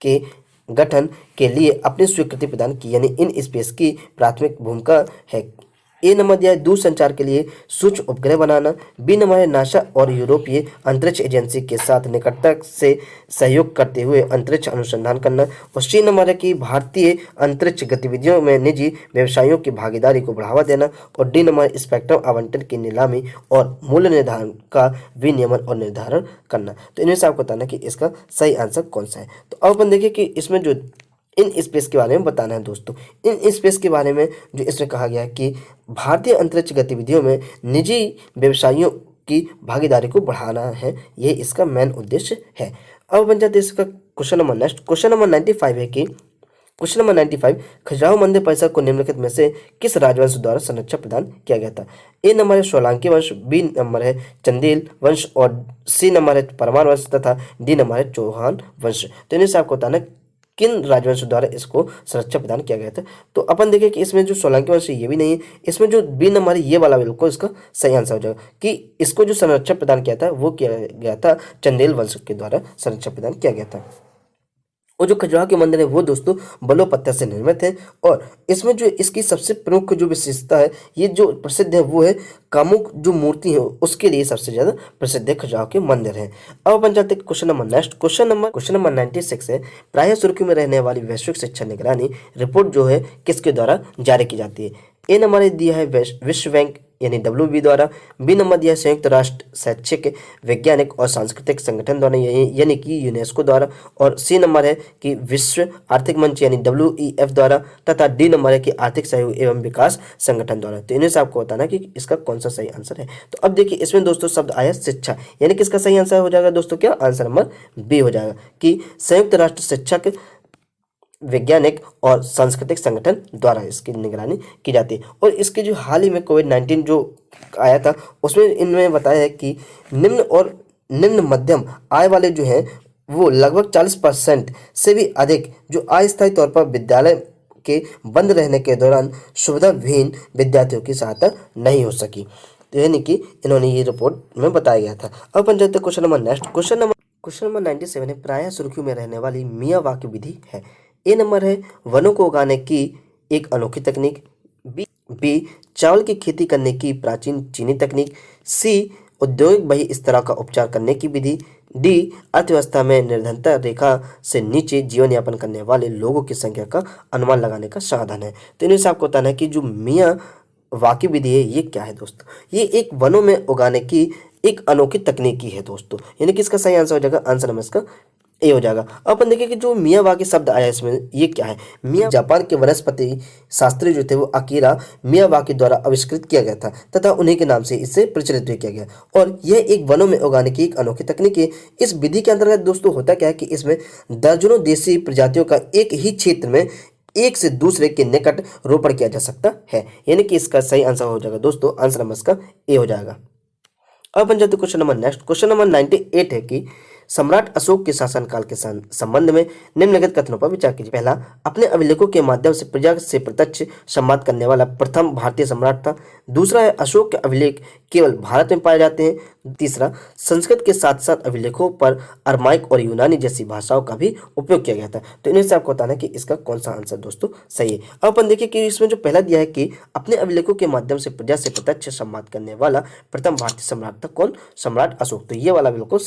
के गठन के लिए अपनी स्वीकृति प्रदान की, यानी इन स्पेस की प्राथमिक भूमिका है। ए नंबर दिया है दूर संचार के लिए सूक्ष्म उपग्रह बनाना, बी नंबर है नासा और यूरोपीय अंतरिक्ष एजेंसी के साथ निकटता से सहयोग करते हुए अंतरिक्ष अनुसंधान करना, और सी नंबर है कि भारतीय अंतरिक्ष गतिविधियों में निजी व्यवसायियों की भागीदारी को बढ़ावा देना, और डी नंबर स्पेक्ट्रम आवंटन की नीलामी और मूल्य निर्धारण का विनियमन और निर्धारण करना। तो इनमें से आपको बताना कि इसका सही आंसर कौन सा है। तो अब अपन देखिए कि इसमें जो इन स्पेस के बारे में बताना है दोस्तों। इन स्पेस के बारे में जो इसमें कहा गया है कि भारतीय अंतरिक्ष गतिविधियों में निजी व्यवसायियों की भागीदारी को बढ़ाना है, ये इसका मेन उद्देश्य है। अब बन जाते इसका question number next, question number 95 है कि क्वेश्चन नंबर 95 खजुराहो मंदिर परिसर को निम्नलिखित में से किस राजवंश द्वारा संरक्षण प्रदान किया गया था? ए नंबर है सोलंकी वंश, बी नंबर है चंदेल वंश, और सी नंबर है परमार वंश तथा डी नंबर है चौहान वंश। तो इन्हें से आपको बताना किन राजवंश द्वारा इसको संरक्षण प्रदान किया गया था। तो अपन देखें कि इसमें जो सोलंकी वंश ये भी नहीं है, इसमें जो बी नंबर है ये वाला बिल्कुल इसका सही आंसर हो जाएगा कि इसको जो संरक्षण प्रदान किया था वो किया गया था चंदेल वंश के द्वारा संरक्षण प्रदान किया गया था। और जो खजुराहो के मंदिर है वो दोस्तों बलुआ पत्थर से निर्मित है, और इसमें जो इसकी सबसे प्रमुख जो विशेषता है, ये जो प्रसिद्ध है वो है कामुक जो मूर्ति है उसके लिए सबसे ज्यादा प्रसिद्ध है खजुराहो के मंदिर है। अब अपन चलते question number next, question number 96 है प्रायः सुर्खियों में रहने वाली वैश्विक शिक्षा निगरानी रिपोर्ट जो है किसके द्वारा जारी की जाती है? ए नंबर दिया है विश्व बैंक यानी WB द्वारा, बी नंबर दिया है संयुक्त राष्ट्र शैक्षिक वैज्ञानिक और सांस्कृतिक संगठन द्वारा यानी कि यूनेस्को द्वारा, और सी नंबर है कि विश्व आर्थिक मंच यानी WEF द्वारा, तथा डी नंबर है कि आर्थिक सहयोग एवं विकास संगठन द्वारा। तो इन्हें से आपको बताना कि इसका कौन सा सही आंसर है। तो अब देखिए इसमें दोस्तों शब्द आया शिक्षा, यानी कि इसका सही आंसर हो जाएगा दोस्तों क्या? आंसर नंबर बी हो जाएगा कि संयुक्त राष्ट्र शिक्षक वैज्ञानिक और सांस्कृतिक संगठन द्वारा इसकी निगरानी की जाती है। और इसके जो हाल ही में कोविड-19 जो आया था उसमें इनमें बताया है कि निम्न मध्यम आय वाले जो हैं वो लगभग 40% से भी अधिक जो अस्थायी तौर पर विद्यालय के बंद रहने के दौरान सुविधाविहीन विद्यार्थियों की सहायता नहीं हो सकी। तो यानी कि इन्होंने ये रिपोर्ट में बताया गया था। अब अपन चलते question number next, question number 97 है प्रायः सुर्खियों में रहने वाली मियावाकी विधि है। ए नंबर है वनों को उगाने की एक अनोखी तकनीक, बी चावल की खेती करने की प्राचीन चीनी तकनीक, सी औद्योगिक बही स्तर का उपचार करने की विधि, डी अर्थव्यवस्था में निर्धनता रेखा से नीचे जीवन यापन करने वाले लोगों की संख्या का अनुमान लगाने का साधन है। तो इन्हें से आपको बताना है कि जो मियावाकी विधि है ये क्या है दोस्तों? ये एक वनों में उगाने की एक अनोखी तकनीकी है दोस्तों, यानी कि इसका सही आंसर हो जाएगा आंसर नंबर इसका ए हो जाएगा। अब अपन देखिए कि जो मियावाकी शब्द आया इसमें ये क्या है? मिया जापान के वनस्पति शास्त्री जो थे वो अकीरा मियावाकी द्वारा आविष्कृत किया गया था तथा उन्हीं के नाम से इसे प्रचलित भी किया गया, और यह एक वनों में उगाने की एक अनोखी तकनीक है। इस विधि के अंतर्गत दोस्तों होता क्या है कि इसमें दर्जनों देसी प्रजातियों का एक ही क्षेत्र में एक से दूसरे के निकट रोपण किया जा सकता है, यानी कि इसका सही आंसर हो जाएगा दोस्तों आंसर नंबर इसका ए हो जाएगा। अब बन जाते question number next, question number 98 है कि सम्राट अशोक के शासनकाल के संबंध में निम्नलिखित कथनों पर विचार कीजिए। पहला, अपने अभिलेखों के माध्यम से प्रजा से प्रत्यक्ष संवाद करने वाला प्रथम भारतीय सम्राट था। दूसरा है अशोक के अभिलेख केवल भारत में पाए जाते हैं। तीसरा, संस्कृत के साथ साथ अभिलेखों पर अरमाइक और यूनानी जैसी भाषाओं का भी उपयोग किया गया था। तो इनमें से आपको बताना है कि इसका कौन सा आंसर दोस्तों सही है। अब अपन देखिए कि इसमें जो पहला दिया है कि अपने अभिलेखों के माध्यम से प्रजा से प्रत्यक्ष संवाद करने वाला प्रथम भारतीय सम्राट था कौन? सम्राट अशोक। तो ये वाला बिल्कुल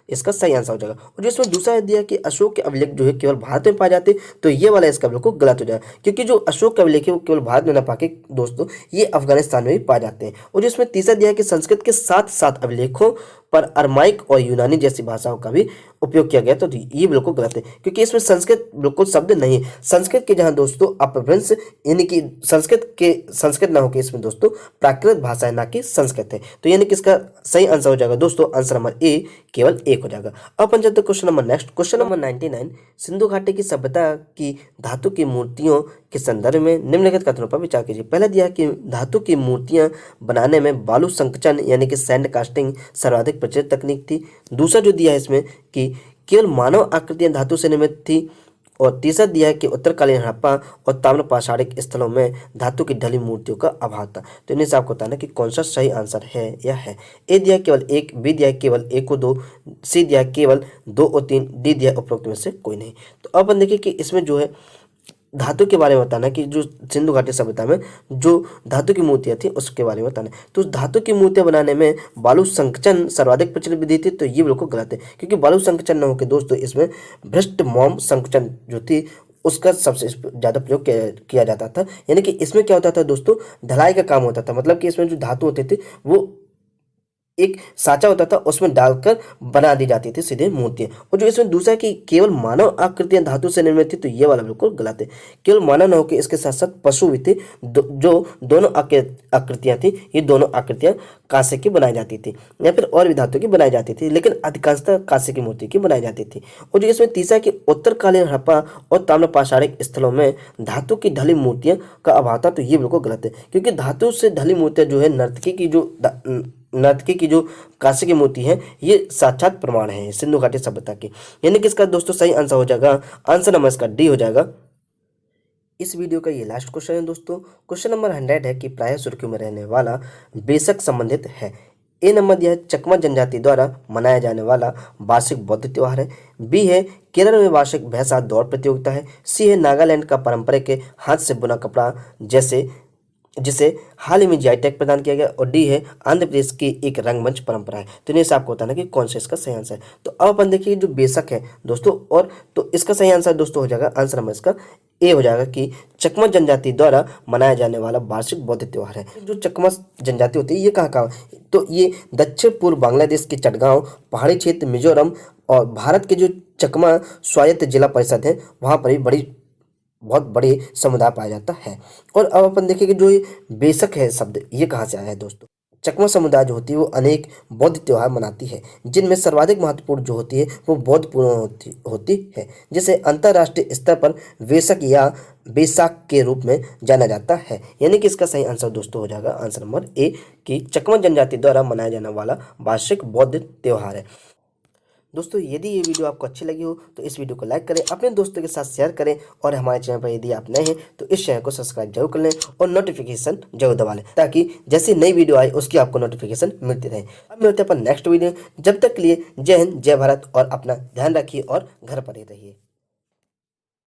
इसका सही आंसर हो जाएगा। और जो इसमें दूसरा दिया कि अशोक के अभिलेख जो है केवल भारत में पाए जाते, तो ये वाला इसका बिल्कुल गलत हो जाएगा, क्योंकि जो अशोक के अभिलेख है वो केवल भारत में न पाके दोस्तों ये अफगानिस्तान में भी पाए जाते हैं। और जिसमें तीसरा दिया है कि संस्कृत के साथ साथ अभिलेखों पर अरमाइक और यूनानी जैसी भाषाओं का भी उपयोग किया गया, तो ये बिल्कुल गलत है, क्योंकि इसमें संस्कृत बिल्कुल शब्द नहीं है। संस्कृत के जहां दोस्तों अपभ्रंश यानी कि संस्कृत ना होकर इसमें दोस्तों प्राकृत भाषा है, ना कि संस्कृत है। तो यानी कि इसका सही आंसर हो जाएगा दोस्तों आंसर नंबर ए, केवल 1 हो जाएगा। अब अपन चलते question number next, question number 99, Sindhu घाटी की सभ्यता की धातु की मूर्तियों के संदर्भ में निम्नलिखित कथनों पर विचार कीजिए। पहला दिया कि धातु की मूर्तियां बनाने में बालू संकचन यानी कि सैंड कास्टिंग सर्वाधिक प्रचलित तकनीक थी। दूसरा जो दिया है इसमें कि केवल मानव आकृतियां धातु से निर्मित थी। और तीसरा दिया है कि उत्तरकालीन हड़प्पा और ताम्र पाषाणिक स्थलों में धातु की ढली मूर्तियों का अभाव था। तो इन्हें से आपको बताना कि कौन सा सही आंसर है या है। ए दिया है केवल 1, बी दिया है केवल 1 और 2, सी दिया है केवल 2 और 3, डी दिया है उपरोक्त में से कोई नहीं। तो अब अपन देखिए कि इसमें जो है धातु के बारे में बताना कि जो सिंधु घाटी सभ्यता में जो धातु की मूर्तियां थी उसके बारे में बताना। तो धातु की मूर्तियां बनाने में बालू संकचन सर्वाधिक प्रचलित विधि थी, तो ये बिल्कुल गलत है, क्योंकि बालू संकचन न होकर दोस्तों इसमें भ्रष्ट मोम संकचन जो थी उसका सबसे ज़्यादा प्रयोग किया जाता था। यानी कि इसमें क्या होता था दोस्तों, ढलाई का काम होता था, मतलब कि इसमें जो धातु होते थे वो एक साँचा होता था, उसमें डालकर बना दी जाती थी सीधे मूर्तियां। और जो इसमें दूसरा कि केवल मानव आकृतियां धातु से निर्मित थी, तो ये वाला बिल्कुल गलत है। केवल मानव न होकर इसके साथ साथ पशु भी थे, जो दोनों आकृतियां थी, ये दोनों आकृतियां कांसे की बनाई जाती थी या फिर और भी धातु की बनाई जाती थी, लेकिन अधिकांशतः कांसे की मूर्ति की बनाई जाती थी। और जो इसमें तीसरा कि उत्तरकालीन हड़प्पा और ताम्र पाषाणिक स्थलों में धातु की ढली मूर्तियां का अभाव था, तो ये बिल्कुल गलत है, क्योंकि धातु से ढली मूर्तियां जो है नर्तकी की जो कांसे की मूर्ति है ये साक्षात प्रमाण है सिंधु घाटी सभ्यता की। यानी कि इसका दोस्तों सही आंसर हो जाएगा आंसर नंबर इसका डी हो जाएगा। इस वीडियो का ये लास्ट क्वेश्चन है दोस्तों, क्वेश्चन नंबर 100 है कि प्रायः सुर्खियों में रहने वाला बेशक संबंधित है। ए नंबर दिया है चकमा जनजाति द्वारा मनाया जाने वाला वार्षिक बौद्ध त्योहार है। बी है केरल में वार्षिक भैंसा दौड़ प्रतियोगिता है। सी है नागालैंड का पारंपरिक हाथ से बुना कपड़ा जिसे हाल ही में जीआई टैग प्रदान किया गया। और डी है आंध्र प्रदेश की एक रंगमंच परंपरा है। तो इन्हें से आपको बताना कि कौन सा इसका सही आंसर है। तो अब अपन देखिए जो बेशक है दोस्तों, और तो इसका सही आंसर दोस्तों हो जाएगा आंसर नंबर इसका ए हो जाएगा कि चकमा जनजाति द्वारा मनाया जाने वाला वार्षिक बौद्ध त्योहार है। जो चकमा जनजाति होती है ये कहाँ कहाँ, तो ये दक्षिण पूर्व बांग्लादेश के चटगांव पहाड़ी क्षेत्र मिजोरम और भारत के जो चकमा स्वायत्त जिला परिषद है वहाँ पर भी बहुत बड़े समुदाय पाया जाता है। और अब अपन देखेंगे जो ये बेशक है शब्द ये कहाँ से आया है दोस्तों। चकमा समुदाय जो होती है वो अनेक बौद्ध त्योहार मनाती है, जिनमें सर्वाधिक महत्वपूर्ण जो होती है वो बौद्ध पूर्णिमा होती है, जिसे अंतर्राष्ट्रीय स्तर पर वेसक या बैसाख के रूप में जाना जाता है। यानी कि इसका सही आंसर दोस्तों हो जाएगा आंसर नंबर ए कि चकमा जनजाति द्वारा मनाया जाने वाला वार्षिक बौद्ध त्योहार है। दोस्तों यदि ये वीडियो आपको अच्छी लगी हो तो इस वीडियो को लाइक करें, अपने दोस्तों के साथ शेयर करें, और हमारे चैनल पर यदि आप नए हैं तो इस चैनल को सब्सक्राइब जरूर कर लें और नोटिफिकेशन जरूर दबा लें, ताकि जैसी नई वीडियो आए उसकी आपको नोटिफिकेशन मिलती रहे। अब मिलते हैं अपन नेक्स्ट वीडियो, जब तक के लिए जय हिंद, जय भारत, और अपना ध्यान रखिए और घर पर ही रहिए।